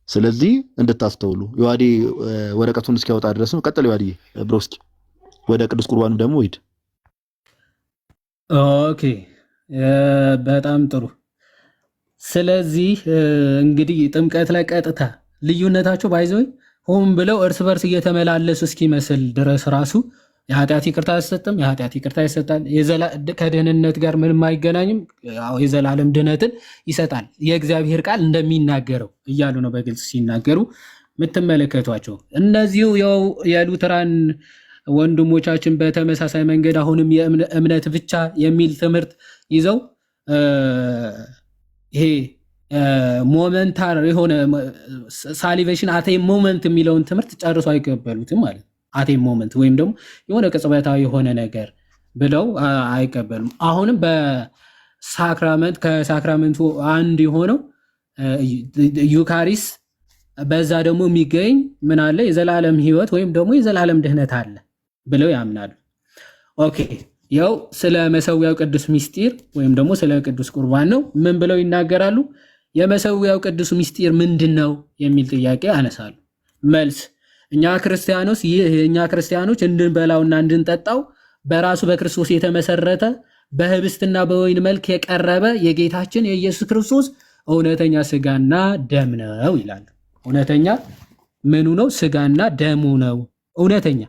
ስለዚህ እንድታስተውሉ ዮሐዴ ወረቀቱን እስኪያወጣ ድረስ ነው። ቀጥል ዮሐዴ ብሮስኪ፣ ወደ ቅዱስ ቁርባኑ ደግሞ ሂድ። ኦኬ በጣም ጥሩ። ስለዚህ እንግዲህ ጥምቀት ላይ ቀጥታ ልዩነታቸው ባይዘው ሆም ብለው እርስ በርስ እየተመላለሱ እስኪመስል ድረስ ራሱ የኃጢአት ይቅርታ አይሰጥም፣ የኃጢአት ይቅርታ ይሰጣል። ከድህንነት ጋር ምንም አይገናኝም፣ የዘላለም ድህነትን ይሰጣል። የእግዚአብሔር ቃል እንደሚናገረው እያሉ ነው በግልጽ ሲናገሩ የምትመለከቷቸው። እነዚሁ የሉተራን ወንድሞቻችን በተመሳሳይ መንገድ አሁንም የእምነት ብቻ የሚል ትምህርት ይዘው ይሄ ሞመንታር የሆነ ሳሊቬሽን አቴ ሞመንት የሚለውን ትምህርት ጨርሶ አይቀበሉትም ማለት ነው። አቴ ሞመንት ወይም ደግሞ የሆነ ቅጽበታዊ የሆነ ነገር ብለው አይቀበሉም። አሁንም በሳክራመንት ከሳክራመንቱ አንድ የሆነው ዩካሪስ በዛ ደግሞ የሚገኝ ምን አለ? የዘላለም ሕይወት ወይም ደግሞ የዘላለም ድህነት አለ ብለው ያምናሉ። ኦኬ ያው ስለ መሰዊያው ቅዱስ ምስጢር ወይም ደግሞ ስለ ቅዱስ ቁርባን ነው ምን ብለው ይናገራሉ? የመሰዊያው ቅዱስ ምስጢር ምንድነው የሚል ጥያቄ አነሳሉ። መልስ እኛ ክርስቲያኖች እንድንበላውና እንድንጠጣው በራሱ በክርስቶስ የተመሰረተ በህብስትና በወይን መልክ የቀረበ የጌታችን የኢየሱስ ክርስቶስ እውነተኛ ስጋና ደም ነው ይላሉ። እውነተኛ ምኑ ነው? ስጋና ደሙ ነው። እውነተኛ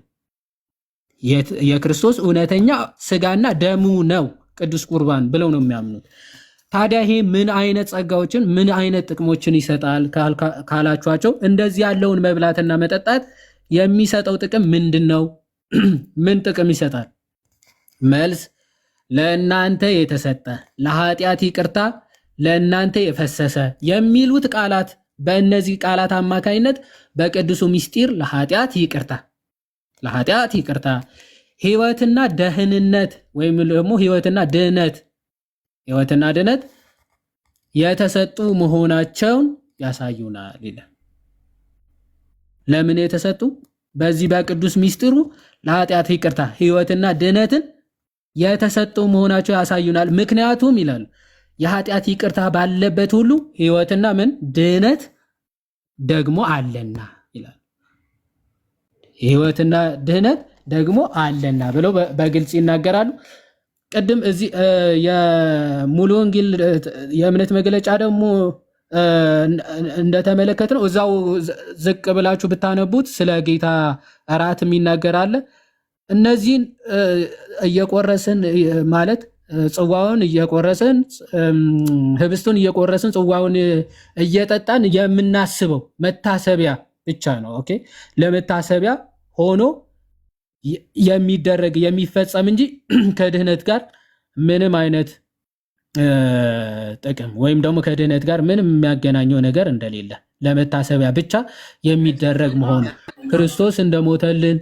የክርስቶስ እውነተኛ ስጋና ደሙ ነው ቅዱስ ቁርባን ብለው ነው የሚያምኑት። ታዲያ ይሄ ምን አይነት ጸጋዎችን ምን አይነት ጥቅሞችን ይሰጣል ካላችኋቸው፣ እንደዚህ ያለውን መብላትና መጠጣት የሚሰጠው ጥቅም ምንድን ነው? ምን ጥቅም ይሰጣል? መልስ ለእናንተ የተሰጠ ለኃጢአት ይቅርታ ለእናንተ የፈሰሰ የሚሉት ቃላት፣ በእነዚህ ቃላት አማካይነት በቅዱሱ ምስጢር ለኃጢአት ይቅርታ ህይወትና ደህንነት ወይም ደግሞ ህይወትና ድህነት የተሰጡ መሆናቸውን ያሳዩናል ይላል። ለምን የተሰጡ? በዚህ በቅዱስ ምስጢሩ ለኃጢአት ይቅርታ ህይወትና ድህነትን የተሰጡ መሆናቸው ያሳዩናል። ምክንያቱም ይላሉ የኃጢአት ይቅርታ ባለበት ሁሉ ህይወትና ምን ድህነት ደግሞ አለና ይላል። ህይወትና ድህነት ደግሞ አለና ብለው በግልጽ ይናገራሉ። ቅድም እዚህ የሙሉ ወንጌል የእምነት መግለጫ ደግሞ እንደተመለከት ነው እዛው ዝቅ ብላችሁ ብታነቡት ስለ ጌታ እራት የሚናገር አለ። እነዚህን እየቆረስን ማለት ጽዋውን እየቆረስን ህብስቱን እየቆረስን ጽዋውን እየጠጣን የምናስበው መታሰቢያ ብቻ ነው። ኦኬ ለመታሰቢያ ሆኖ የሚደረግ የሚፈጸም እንጂ ከድህነት ጋር ምንም አይነት ጥቅም ወይም ደግሞ ከድህነት ጋር ምንም የሚያገናኘው ነገር እንደሌለ ለመታሰቢያ ብቻ የሚደረግ መሆኑ ክርስቶስ እንደሞተልን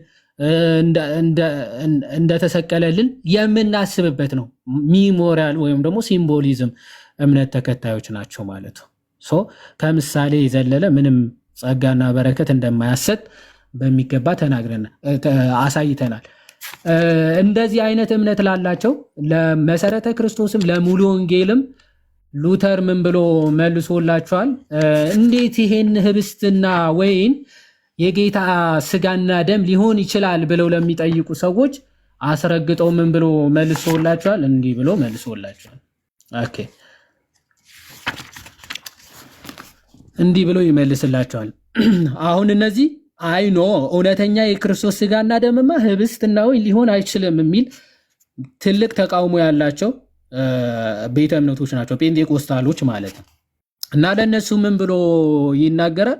እንደተሰቀለልን የምናስብበት ነው። ሚሞሪያል ወይም ደግሞ ሲምቦሊዝም እምነት ተከታዮች ናቸው ማለት ነው። ከምሳሌ የዘለለ ምንም ጸጋና በረከት እንደማያሰጥ በሚገባ አሳይተናል። እንደዚህ አይነት እምነት ላላቸው ለመሰረተ ክርስቶስም ለሙሉ ወንጌልም ሉተር ምን ብሎ መልሶላቸዋል? እንዴት ይሄን ህብስትና ወይን የጌታ ስጋና ደም ሊሆን ይችላል ብለው ለሚጠይቁ ሰዎች አስረግጠው ምን ብሎ መልሶላቸዋል? እንዲህ ብሎ መልሶላቸዋል። ኦኬ እንዲህ ብሎ ይመልስላቸዋል። አሁን እነዚህ አይኖ እውነተኛ የክርስቶስ ስጋና ደምማ ህብስትና ወይን ሊሆን አይችልም የሚል ትልቅ ተቃውሞ ያላቸው ቤተ እምነቶች ናቸው፣ ጴንጤቆስታሎች ማለት ነው። እና ለእነሱ ምን ብሎ ይናገራል?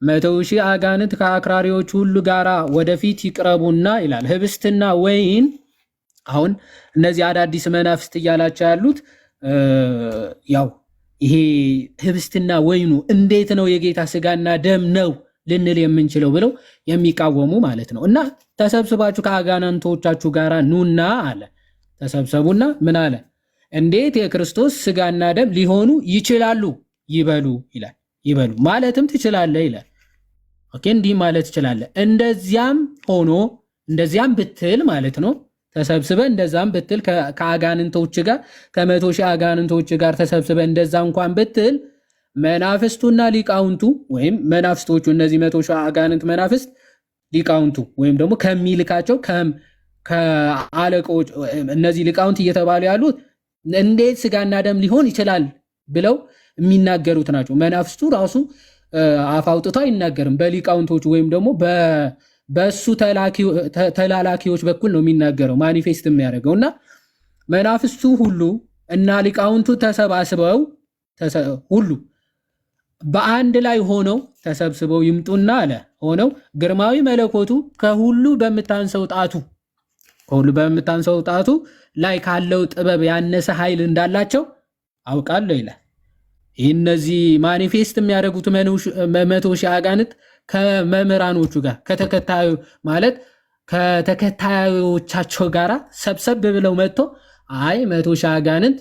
100,000 አጋንንት ከአክራሪዎች ሁሉ ጋራ ወደፊት ይቅረቡና ይላል። ህብስትና ወይን አሁን እነዚህ አዳዲስ መናፍስት እያላቸው ያሉት ያው ይሄ ህብስትና ወይኑ እንዴት ነው የጌታ ስጋና ደም ነው ልንል የምንችለው ብለው የሚቃወሙ ማለት ነው። እና ተሰብስባችሁ ከአጋንንቶቻችሁ ጋራ ኑና አለ። ተሰብሰቡና ምን አለ? እንዴት የክርስቶስ ስጋና ደም ሊሆኑ ይችላሉ? ይበሉ ይላል። ይበሉ ማለትም ትችላለህ ይላል። ኦኬ እንዲህ ማለት ትችላለህ። እንደዚያም ሆኖ እንደዚያም ብትል ማለት ነው። ተሰብስበ እንደዛም ብትል ከአጋንንቶች ጋር ከ100,000 አጋንንቶች ጋር ተሰብስበ እንደዛ እንኳን ብትል መናፍስቱና ሊቃውንቱ ወይም መናፍስቶቹ እነዚህ 100,000 አጋንንት መናፍስት ሊቃውንቱ ወይም ደግሞ ከሚልካቸው ከአለቆች እነዚህ ሊቃውንት እየተባሉ ያሉት እንዴት ስጋና ደም ሊሆን ይችላል ብለው የሚናገሩት ናቸው። መናፍስቱ ራሱ አፍ አውጥቶ አይናገርም። በሊቃውንቶቹ ወይም ደግሞ በሱ ተላላኪዎች በኩል ነው የሚናገረው ማኒፌስት የሚያደርገው እና መናፍስቱ ሁሉ እና ሊቃውንቱ ተሰባስበው ሁሉ በአንድ ላይ ሆነው ተሰብስበው ይምጡና አለ ሆነው ግርማዊ መለኮቱ ከሁሉ በምታንሰው ጣቱ ላይ ካለው ጥበብ ያነሰ ኃይል እንዳላቸው አውቃለሁ ይላል። እነዚህ ማኒፌስት የሚያደርጉት 100,000 አጋንንት ከመምህራኖቹ ጋር ከተከታዮቻቸው ጋር ሰብሰብ ብለው መጥቶ 100,000 አጋንንት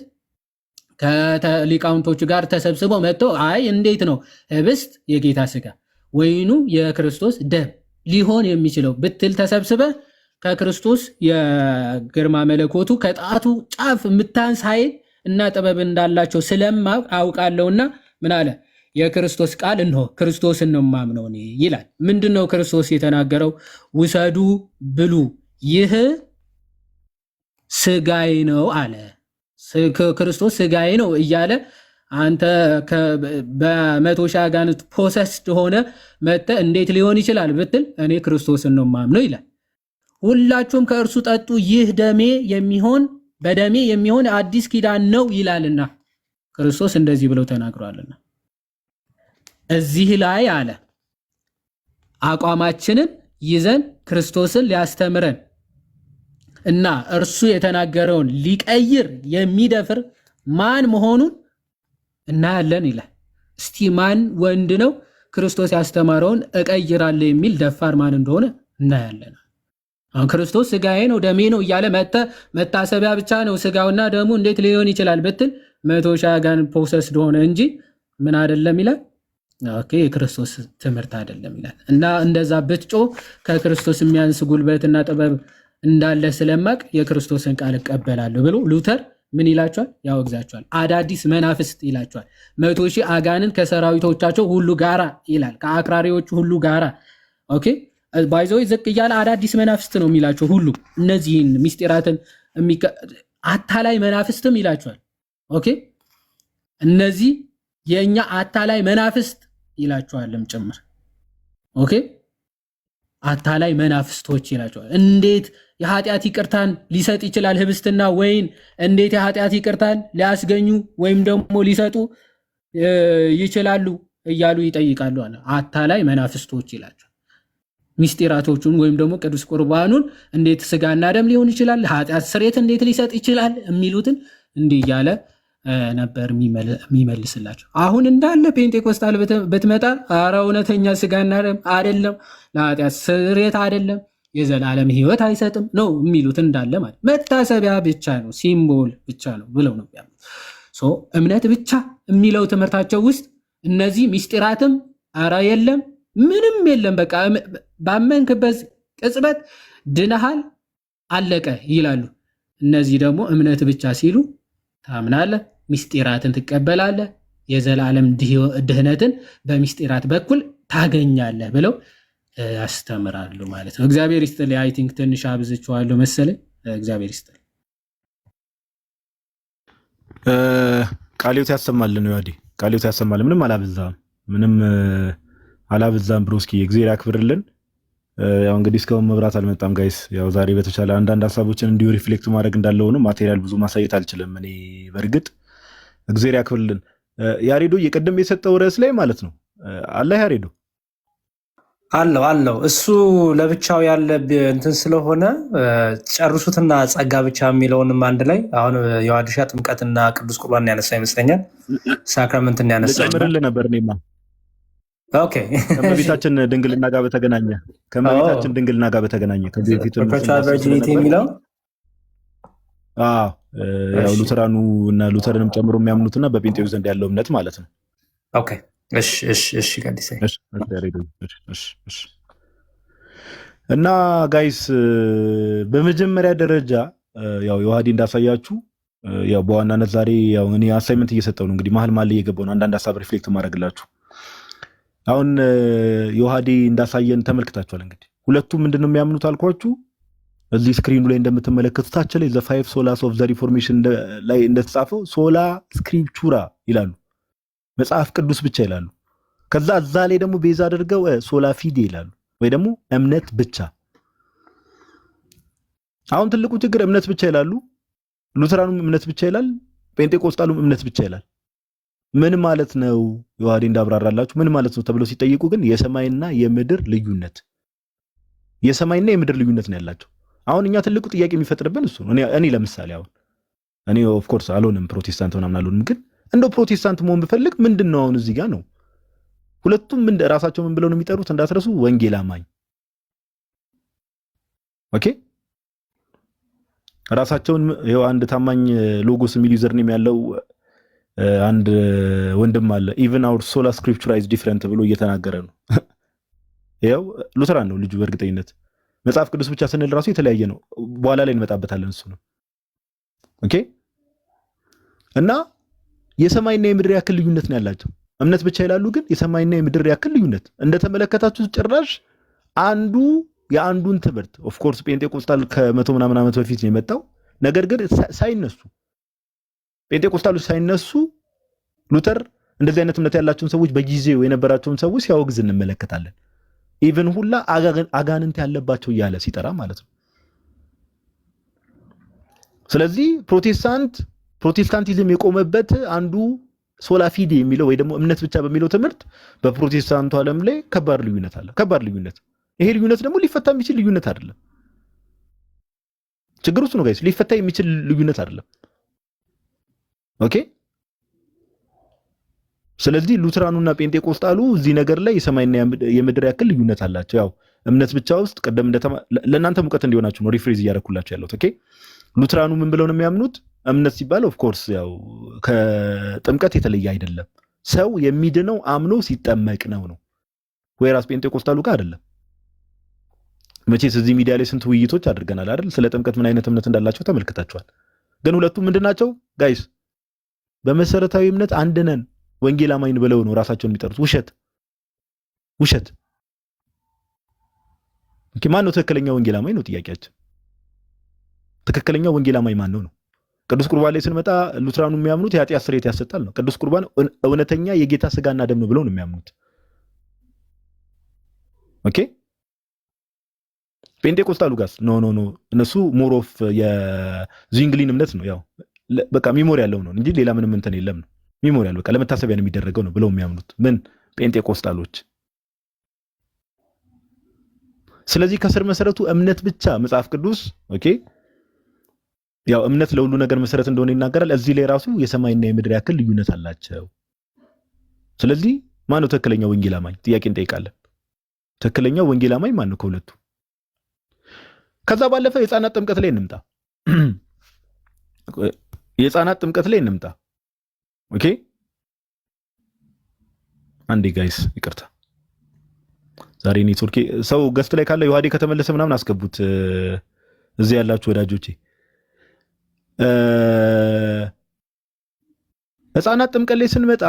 ከሊቃውንቶቹ ጋር ተሰብስበው መጥቶ እንዴት ነው ህብስት የጌታ ስጋ ወይኑ የክርስቶስ ደም ሊሆን የሚችለው ብትል ተሰብስበ ከክርስቶስ የግርማ መለኮቱ ከጣቱ ጫፍ የምታንስ ኃይል እና ጥበብ እንዳላቸው ስለማውቅ አውቃለሁና ምን አለ የክርስቶስ ቃል እንሆ ክርስቶስን ነው የማምነው ይላል። ምንድነው ክርስቶስ የተናገረው? ውሰዱ ብሉ ይህ ስጋዬ ነው አለ። ክርስቶስ ስጋዬ ነው እያለ አንተ በ100,000 አጋንንት ፖሰስድ ሆነ መጥተ እንዴት ሊሆን ይችላል ብትል እኔ ክርስቶስን ነው የማምነው ይላል። ሁላችሁም ከእርሱ ጠጡ ይህ በደሜ የሚሆን አዲስ ኪዳን ነው ይላልና ክርስቶስ እንደዚህ ብለው ተናግሯልና እዚህ ላይ አለ አቋማችንን ይዘን ክርስቶስን ሊያስተምረን እና እርሱ የተናገረውን ሊቀይር የሚደፍር ማን መሆኑን እናያለን ይላል። እስቲ ማን ወንድ ነው ክርስቶስ ያስተማረውን እቀይራለሁ የሚል ደፋር ማን እንደሆነ እናያለን። አሁን ክርስቶስ ስጋዬ ነው ደሜ ነው እያለ መታሰቢያ ብቻ ነው ስጋውና ደሙ እንዴት ሊሆን ይችላል ብትል 100,000 አጋንንት ፖሰስድ ሆነ እንጂ ምን አይደለም ይላል። ኦኬ የክርስቶስ ትምህርት አይደለም ይላል። እና እንደዛ ብትጮ ከክርስቶስ የሚያንስ ጉልበትና ጥበብ እንዳለ ስለማቅ የክርስቶስን ቃል እቀበላለሁ ብሎ ሉተር ምን ይላቸዋል? ያወግዛቸዋል። አዳዲስ መናፍስት ይላቸዋል። 100,000 አጋንንት ከሰራዊቶቻቸው ሁሉ ጋራ ይላል፣ ከአክራሪዎቹ ሁሉ ጋራ። ኦኬ ባይዘው ዝቅ እያለ አዳዲስ መናፍስት ነው የሚላቸው ሁሉ እነዚህን ሚስጢራትን አታላይ መናፍስትም ይላቸዋል። ኦኬ እነዚህ የኛ አታላይ መናፍስት ይላቸዋልም ጭምር። ኦኬ አታላይ መናፍስቶች ይላቸዋል። እንዴት የኃጢአት ይቅርታን ሊሰጥ ይችላል? ህብስትና ወይን እንዴት የኃጢአት ይቅርታን ሊያስገኙ ወይም ደግሞ ሊሰጡ ይችላሉ እያሉ ይጠይቃሉ አለ። አታላይ መናፍስቶች ይላቸዋል። ሚስጢራቶቹን ወይም ደግሞ ቅዱስ ቁርባኑን እንዴት ስጋና ደም ሊሆን ይችላል? ኃጢአት ስርየት እንዴት ሊሰጥ ይችላል? የሚሉትን እንዲህ እያለ ነበር የሚመልስላቸው። አሁን እንዳለ ፔንቴኮስታል ብትመጣ አረ እውነተኛ ስጋና ደም አይደለም፣ ለኃጢአት ስርየት አይደለም፣ የዘላለም ህይወት አይሰጥም ነው የሚሉት እንዳለ ማለት መታሰቢያ ብቻ ነው፣ ሲምቦል ብቻ ነው ብለው ነው ያሉት። እምነት ብቻ የሚለው ትምህርታቸው ውስጥ እነዚህ ሚስጢራትም አረ የለም ምንም የለም፣ በቃ ባመንክበት ቅጽበት ድነሃል አለቀ ይላሉ። እነዚህ ደግሞ እምነት ብቻ ሲሉ ታምናለህ፣ ሚስጢራትን ትቀበላለህ፣ የዘላለም ድህነትን በሚስጢራት በኩል ታገኛለህ ብለው ያስተምራሉ ማለት ነው። እግዚአብሔር ይስጥልኝ። አይ ቲንክ ትንሽ አብዝቼዋለሁ መሰለኝ። እግዚአብሔር ይስጥልኝ። ቃልዮት ያሰማልን ነው ያዲ ቃልዮት ያሰማልን። ምንም አላበዛም ብሮስኪ፣ እግዚአብሔር ያክብርልን። ያው እንግዲህ እስካሁን መብራት አልመጣም ጋይስ። ያው ዛሬ በተቻለ አንዳንድ ሀሳቦችን እንዲሁ ሪፍሌክት ማድረግ እንዳለው ነው። ማቴሪያል ብዙ ማሳየት አልችልም እኔ በእርግጥ እግዚአብሔር ያክብርልን። ያሬዶ የቀደም የሰጠው ርዕስ ላይ ማለት ነው አለ ያሬዶ አለው እሱ ለብቻው ያለ እንትን ስለሆነ ጨርሱትና ጸጋ ብቻ የሚለውንም አንድ ላይ አሁን የዋድሻ ጥምቀትና ቅዱስ ቁርባን ያነሳ ይመስለኛል። ሳክራመንትን ያነሳ ልጨምርልህ ነበር እኔማ። ኦኬ ከመቤታችን ድንግልና ጋር በተገናኘ ከዚህ በፊት ቨርጂኒቲ የሚለው ያው ሉተራኑ እና ሉተርንም ጨምሮ የሚያምኑትና በጴንጤው ዘንድ ያለው እምነት ማለት ነው። ኦኬ እሺ ጋዲስ እና ጋይስ በመጀመሪያ ደረጃ ያው የዋህዲ እንዳሳያችሁ ያው በዋናነት ዛሬ ያው እኔ አሳይመንት እየሰጠው ነው እንግዲህ መሀል እየገባው ነው አንዳንድ ሀሳብ ሪፍሌክት ማድረግላችሁ። አሁን የዋህዲ እንዳሳየን ተመልክታችኋል። እንግዲህ ሁለቱም ምንድነው የሚያምኑት አልኳችሁ። እዚህ ስክሪኑ ላይ እንደምትመለከቱት ታች ላይ ዘ ፋይቭ ሶላስ ኦፍ ዘ ሪፎርሜሽን ላይ እንደተጻፈው ሶላ ስክሪፕቹራ ይላሉ፣ መጽሐፍ ቅዱስ ብቻ ይላሉ። ከዛ እዛ ላይ ደግሞ ቤዛ አድርገው ሶላ ፊዴ ይላሉ። ወይ ደግሞ እምነት ብቻ። አሁን ትልቁ ችግር እምነት ብቻ ይላሉ፣ ሉተራኑም እምነት ብቻ ይላል፣ ጴንጤቆስጣሉም እምነት ብቻ ይላል። ምን ማለት ነው? ዮሐዴ እንዳብራራላችሁ ምን ማለት ነው ተብለው ሲጠይቁ ግን የሰማይና የምድር ልዩነት ነው ያላቸው። አሁን እኛ ትልቁ ጥያቄ የሚፈጥርብን እሱ ነው። እኔ ለምሳሌ አሁን እኔ ኦፍ ኮርስ አልሆንም ፕሮቴስታንት ምናምን አልሆንም፣ ግን እንደው ፕሮቴስታንት መሆን ብፈልግ ምንድን ነው አሁን እዚህ ጋር ነው ሁለቱም ራሳቸው ምን ብለው ነው የሚጠሩት እንዳትረሱ፣ ወንጌል አማኝ። ኦኬ ራሳቸውን ይኸው አንድ ታማኝ ሎጎስ የሚል ዩዘርኔም ያለው አንድ ወንድም አለ። ኢቭን አወር ሶላ ስክሪፕቸር ኢዝ ዲፈረንት ብሎ እየተናገረ ነው። ይኸው ሉተራን ነው ልጁ። በእርግጠኝነት መጽሐፍ ቅዱስ ብቻ ስንል ራሱ የተለያየ ነው። በኋላ ላይ እንመጣበታለን እሱ ነው። ኦኬ እና የሰማይና የምድር ያክል ልዩነት ነው ያላቸው። እምነት ብቻ ይላሉ፣ ግን የሰማይና የምድር ያክል ልዩነት እንደተመለከታችሁት ጭራሽ አንዱ የአንዱን ትምህርት ኦፍ ኮርስ ጴንጤቆስታል ከ100 ምናምን ዓመት በፊት ነው የመጣው። ነገር ግን ሳይነሱ ጴንጤቆስታሎች ሳይነሱ ሉተር እንደዚህ አይነት እምነት ያላቸውን ሰዎች በጊዜው የነበራቸውን ሰዎች ሲያወግዝ እንመለከታለን። ኢቭን ሁላ አጋንንት ያለባቸው እያለ ሲጠራ ማለት ነው። ስለዚህ ፕሮቴስታንቲዝም የቆመበት አንዱ ሶላ ፊዴ የሚለው ወይ ደግሞ እምነት ብቻ በሚለው ትምህርት በፕሮቴስታንቱ ዓለም ላይ ከባድ ልዩነት አለ። ከባድ ልዩነት። ይሄ ልዩነት ደግሞ ሊፈታ የሚችል ልዩነት አይደለም። ችግሩ እሱ ነው ጋይስ፣ ሊፈታ የሚችል ልዩነት አይደለም። ኦኬ ስለዚህ ሉተራኑና ጴንጤቆስጣሉ እዚህ ነገር ላይ የሰማይና የምድር ያክል ልዩነት አላቸው። ያው እምነት ብቻ ውስጥ ቀደም ለእናንተ ሙቀት እንዲሆናችሁ ነው ሪፍሬዝ እያደረኩላችሁ ያለሁት። ኦኬ ሉተራኑ ምን ብለው ነው የሚያምኑት? እምነት ሲባል ኦፍ ኮርስ ያው ከጥምቀት የተለየ አይደለም። ሰው የሚድነው አምኖ ሲጠመቅ ነው። ወይራስ ጴንጤቆስጣሉ ጋር አይደለም። መቼስ እዚህ ሚዲያ ላይ ስንት ውይይቶች አድርገናል አይደል? ስለ ጥምቀት ምን አይነት እምነት እንዳላቸው ተመልክታችኋል። ግን ሁለቱም ምንድናቸው ጋይስ? በመሰረታዊ እምነት አንድ ነን ወንጌል አማኝ ብለው ነው ራሳቸውን የሚጠሩት። ውሸት። ማን ነው ትክክለኛ ወንጌል አማኝ ነው ጥያቄያችን። ትክክለኛ ወንጌል አማኝ ማን ነው? ቅዱስ ቁርባን ላይ ስንመጣ ሉተራኑ የሚያምኑት የኃጢአት ስርየት ያሰጣል ነው። ቅዱስ ቁርባን እውነተኛ የጌታ ስጋና ደም ብለው ነው የሚያምኑት። ኦኬ ጴንጤቆስታሉ ጋር ኖ እነሱ ሞር ኦፍ የዚንግሊን እምነት ነው። ያው በቃ ሚሞሪ ያለው ነው እንጂ ሌላ ምንም እንትን የለም ነው። ሚሞሪ ያለው በቃ ለመታሰቢያ ነው የሚደረገው ነው ብለው የሚያምኑት ምን ጴንጤቆስታሎች። ስለዚህ ከስር መሰረቱ እምነት ብቻ መጽሐፍ ቅዱስ ኦኬ ያው እምነት ለሁሉ ነገር መሰረት እንደሆነ ይናገራል። እዚህ ላይ ራሱ የሰማይና የምድር ያክል ልዩነት አላቸው። ስለዚህ ማን ነው ትክክለኛ ወንጌል አማኝ? ጥያቄ እንጠይቃለን። ትክክለኛ ወንጌል አማኝ ማን ነው ከሁለቱ? ከዛ ባለፈ የህፃናት ጥምቀት ላይ እንምጣ። የህፃናት ጥምቀት ላይ እንምጣ። ኦኬ አንዴ ጋይስ ይቅርታ፣ ዛሬ ኔትወርክ ሰው ገስት ላይ ካለ ዮሐዴ ከተመለሰ ምናምን አስገቡት። እዚህ ያላችሁ ወዳጆቼ ህፃናት ጥምቀት ላይ ስንመጣ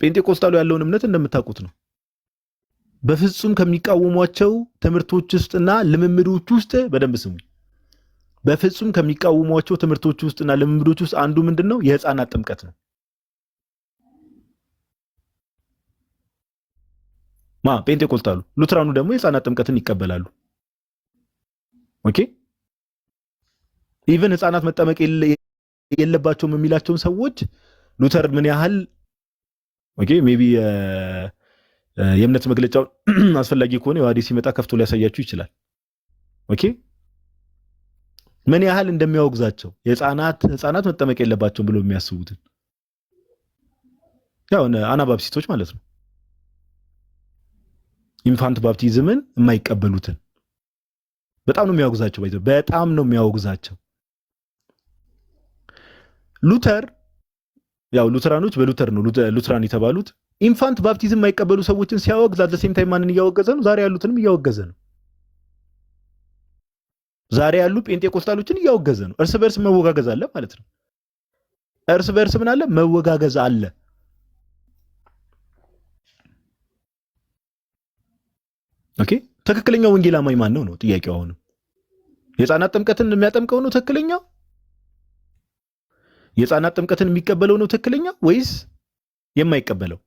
ጴንጤቆስታሉ ያለውን እምነት እንደምታውቁት ነው። በፍጹም ከሚቃወሟቸው ትምህርቶች ውስጥና ልምምዶች ውስጥ በደንብ ስሙ። በፍጹም ከሚቃወሟቸው ትምህርቶች ውስጥና ልምምዶች ውስጥ አንዱ ምንድነው? የህፃናት ጥምቀት ነው። ጴንጤቆስታሉ። ሉተራኑ ደግሞ የህፃናት ጥምቀትን ይቀበላሉ። ኦኬ ኢቭን ህፃናት መጠመቅ የለባቸውም የሚላቸውን ሰዎች ሉተር ምን ያህል ኦኬ ሜቢ የእምነት መግለጫው አስፈላጊ ከሆነ ዮሐዴ ሲመጣ ከፍቶ ሊያሳያችሁ ይችላል። ኦኬ ምን ያህል እንደሚያወግዛቸው ህፃናት መጠመቅ የለባቸውም ብሎ የሚያስቡትን ያው አናባፕሲስቶች ማለት ነው። ኢንፋንት ባፕቲዝምን የማይቀበሉትን በጣም ነው የሚያወግዛቸው። በጣም ነው የሚያወግዛቸው። ሉተር ያው ሉተራኖች በሉተር ነው ሉተራን የተባሉት። ኢንፋንት ባፕቲዝም የማይቀበሉ ሰዎችን ሲያወግዝ አት ዘ ሴም ታይም ማንን እያወገዘ ነው? ዛሬ ያሉትንም እያወገዘ ነው። ዛሬ ያሉ ጴንጤቆስታሎችን እያወገዘ ነው። እርስ በርስ መወጋገዝ አለ ማለት ነው። እርስ በርስ ምን አለ? መወጋገዝ አለ። ኦኬ ትክክለኛው ወንጌል አማኝ ማን ነው ጥያቄው። አሁንም የህፃናት ጥምቀትን የሚያጠምቀው ነው ትክክለኛው? የህፃናት ጥምቀትን የሚቀበለው ነው ትክክለኛ ወይስ የማይቀበለው?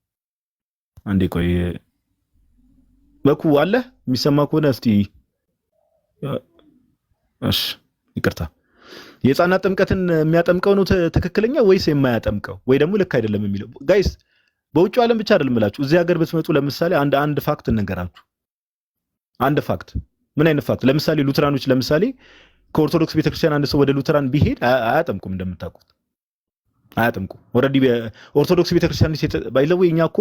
አንዴ ቆይ በኩ አለ የሚሰማ ከሆነ እስቲ እሺ ይቅርታ የህፃናት ጥምቀትን የሚያጠምቀው ነው ትክክለኛ ወይስ የማያጠምቀው ወይ ደግሞ ልክ አይደለም የሚለው ጋይስ በውጭ ዓለም ብቻ አይደለም እላችሁ እዚህ ሀገር ብትመጡ ለምሳሌ አንድ ፋክት እንገራችሁ አንድ ፋክት ምን አይነት ፋክት ለምሳሌ ሉተራኖች ለምሳሌ ከኦርቶዶክስ ቤተክርስቲያን አንድ ሰው ወደ ሉተራን ቢሄድ አያጠምቁም እንደምታውቁት አያጠምቁም ኦሬዲ ኦርቶዶክስ ቤተክርስቲያን ባይዘው እኛ እኮ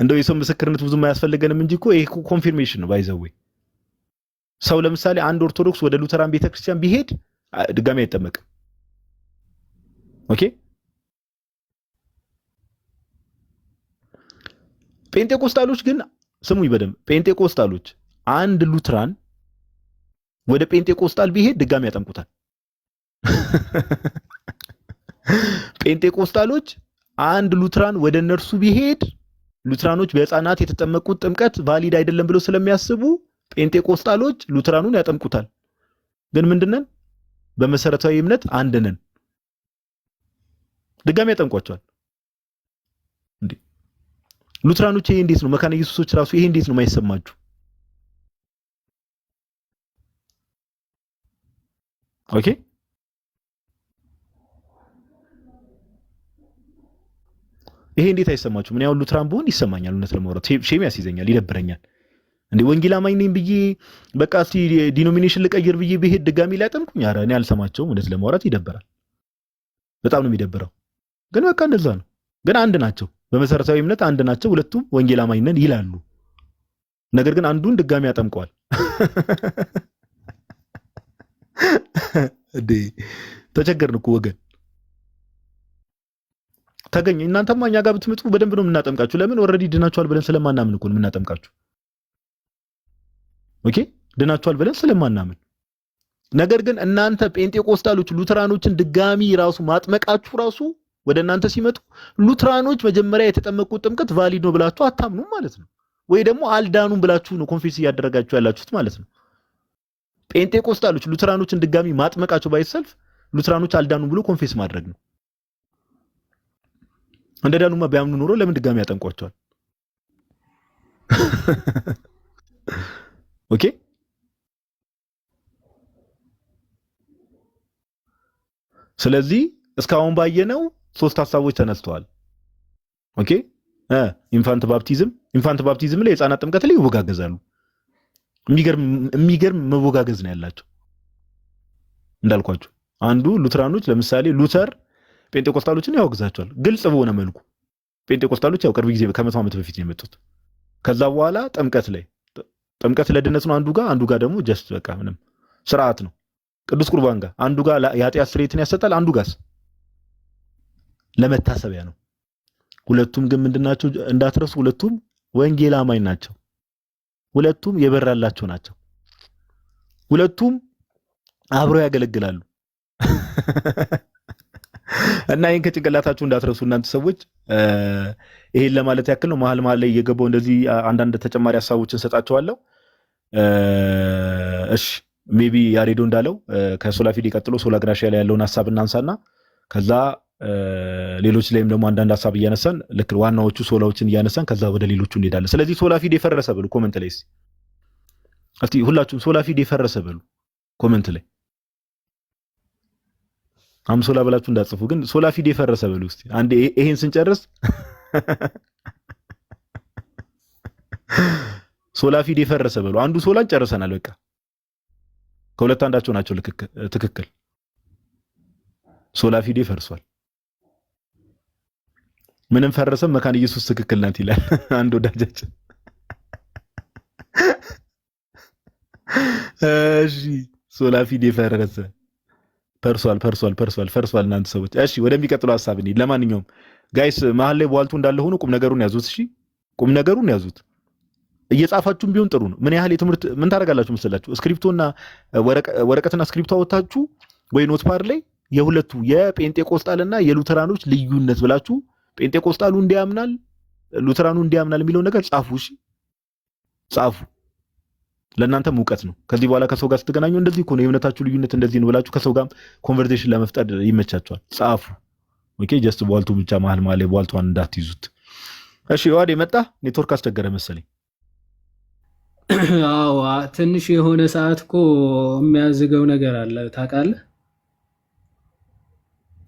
እንደው የሰው ምስክርነት ብዙም አያስፈልገንም እንጂ እኮ ይሄ ኮንፊርሜሽን ነው ባይዘው ሰው ለምሳሌ አንድ ኦርቶዶክስ ወደ ሉተራን ቤተክርስቲያን ቢሄድ ድጋሚ አይጠመቅም ኦኬ ጴንጤቆስጣሎች ግን ስሙ ይበደም ጴንጤቆስጣሎች አንድ ሉተራን ወደ ጴንጤቆስጣል ቢሄድ ድጋሚ ያጠምቁታል ጴንጤቆስጣሎች አንድ ሉተራን ወደ እነርሱ ቢሄድ ሉተራኖች በህፃናት የተጠመቁት ጥምቀት ቫሊድ አይደለም ብለው ስለሚያስቡ ጴንጤቆስጣሎች ሉተራኑን ያጠምቁታል ግን ምንድነው በመሰረታዊ እምነት አንድ ነን ድጋሚ ያጠምቋቸዋል እንዴ ሉተራኖች ይሄ እንዴት ነው መካነ ኢየሱሶች ራሱ ይሄ እንዴት ነው የማይሰማችሁ ኦኬ ይሄ እንዴት አይሰማችሁ ምን ያው ሉተራን ብሆን ይሰማኛል እውነት ለማውራት ሼም ያስይዘኛል ይደብረኛል እንዴ ወንጌል አማኝ ነኝ ብዬ በቃ እስቲ ዲኖሚኔሽን ልቀይር ብዬ ብሄድ ድጋሚ ላጠምቁኝ ኧረ እኔ አልሰማቸውም እውነት ለማውራት ይደብራል በጣም ነው የሚደብረው ግን በቃ እንደዛ ነው ግን አንድ ናቸው በመሰረታዊ እምነት አንድ ናቸው ሁለቱም ወንጌል አማኝ ነን ይላሉ ነገር ግን አንዱን ድጋሚ ያጠምቀዋል እንዴ ተቸገርን እኮ ወገን ተገኘ እናንተማ እኛ ጋር ብትመጡ በደንብ ነው የምናጠምቃችሁ ለምን ኦሬዲ ድናችኋል ብለን ስለማናምን እኮ ነው የምናጠምቃችሁ ኦኬ ድናችኋል ብለን ስለማናምን ነገር ግን እናንተ ጴንጤቆስጣሎች ሉተራኖችን ድጋሚ ራሱ ማጥመቃችሁ ራሱ ወደ እናንተ ሲመጡ ሉተራኖች መጀመሪያ የተጠመቁት ጥምቀት ቫሊድ ነው ብላችሁ አታምኑም ማለት ነው ወይ ደግሞ አልዳኑም ብላችሁ ነው ኮንፌስ እያደረጋችሁ ያላችሁት ማለት ነው ጴንጤቆስጣሎች ሉተራኖችን ድጋሚ ማጥመቃቸው ባይሰልፍ ሉተራኖች አልዳኑም ብሎ ኮንፌስ ማድረግ ነው እንደዳኑማ ቢያምኑ ኖሮ ለምን ድጋሚ ያጠምቋቸዋል ኦኬ ስለዚህ እስካሁን ባየነው ሶስት ሐሳቦች ተነስተዋል ኦኬ ኢንፋንት ባፕቲዝም ላይ የህፃናት ጥምቀት ላይ ይወጋገዛሉ የሚገርም መወጋገዝ ነው ያላቸው እንዳልኳችሁ አንዱ ሉተራኖች ለምሳሌ ሉተር ጴንጤቆስጣሎችን ያወግዛቸዋል ግልጽ በሆነ መልኩ ጴንጤቆስጣሎች ያው ቅርብ ጊዜ ከመቶ ዓመት በፊት ነው የመጡት ከዛ በኋላ ጥምቀት ለድነት ነው አንዱ ጋር ደግሞ ጀስት በቃ ምንም ስርዓት ነው ቅዱስ ቁርባን ጋር አንዱ ጋር የኃጢአት ስርየትን ያሰጣል አንዱ ጋር ለመታሰቢያ ነው ሁለቱም ግን ምንድናቸው እንዳትረሱ ሁለቱም ወንጌል አማኝ ናቸው ሁለቱም የበራላቸው ናቸው ሁለቱም አብረው ያገለግላሉ እና ይሄን ከጭንቅላታችሁ እንዳትረሱ እናንተ ሰዎች ይሄን ለማለት ያክል ነው መሀል ላይ እየገባው እንደዚህ አንዳንድ ተጨማሪ ሐሳቦችን ሰጣቸዋለሁ እሺ ሜቢ ያሬዶ እንዳለው ከሶላ ፊዴ ቀጥሎ ሶላ ግራሺያ ላይ ያለውን ሐሳብ እናንሳና ከዛ ሌሎች ላይም ደግሞ አንዳንድ ሐሳብ እያነሳን ልክ ዋናዎቹ ሶላዎችን እያነሳን ከዛ ወደ ሌሎቹ እንሄዳለን ስለዚህ ሶላ ፊዴ ፈረሰ በሉ ኮሜንት ላይ እስቲ ሁላችሁም ሶላ ፊዴ ፈረሰ በሉ ኮሜንት ላይ አምሶላ ብላችሁ እንዳጽፉ ግን ሶላ ፊዴ ፈረሰ በሉ እስቲ አንዴ ይሄን ስንጨርስ ሶላ ፊዴ ፈረሰ በሉ አንዱ ሶላን ጨርሰናል በቃ ከሁለት አንዳቸው ናቸው ትክክል ሶላ ፊዴ ፈርሷል ምንም ፈረሰም መካነ ኢየሱስ ትክክል ናት ይላል አንድ ወዳጃችን እሺ ሶላ ፊዴ ፈረሰ ፈርሷል እናንተ ሰዎች እሺ ወደሚቀጥለው ሐሳብ እንሂድ ለማንኛውም ጋይስ መሀል ላይ ቧልቱ እንዳለ ሆኖ ቁም ነገሩን ያዙት እሺ ቁም ነገሩን ያዙት እየጻፋችሁም ቢሆን ጥሩ ነው ምን ያህል የትምህርት ምን ታረጋላችሁ መሰላችሁ ስክሪፕቶና ወረቀትና ስክሪፕቶ አወጣችሁ ወይ ኖትፓድ ላይ የሁለቱ የጴንጤቆስጣልና የሉተራኖች ልዩነት ብላችሁ ጴንጤቆስጣሉ እንዲያምናል ሉተራኑ እንዲያምናል የሚለው ነገር ጻፉ እሺ ጻፉ ለእናንተ ሙቀት ነው ከዚህ በኋላ ከሰው ጋር ስትገናኙ እንደዚህ እኮ ነው የእምነታችሁ ልዩነት እንደዚህ ነው ብላችሁ ከሰው ጋር ኮንቨርሴሽን ለመፍጠር ይመቻችኋል ጻፉ ኦኬ ጀስት ቧልቱ ብቻ መሀል ላይ ቧልቷን እንዳትይዙት እሺ ዋዴ መጣ ኔትወርክ አስቸገረ መሰለኝ አዎ ትንሽ የሆነ ሰዓት እኮ የሚያዝገው ነገር አለ ታውቃለህ።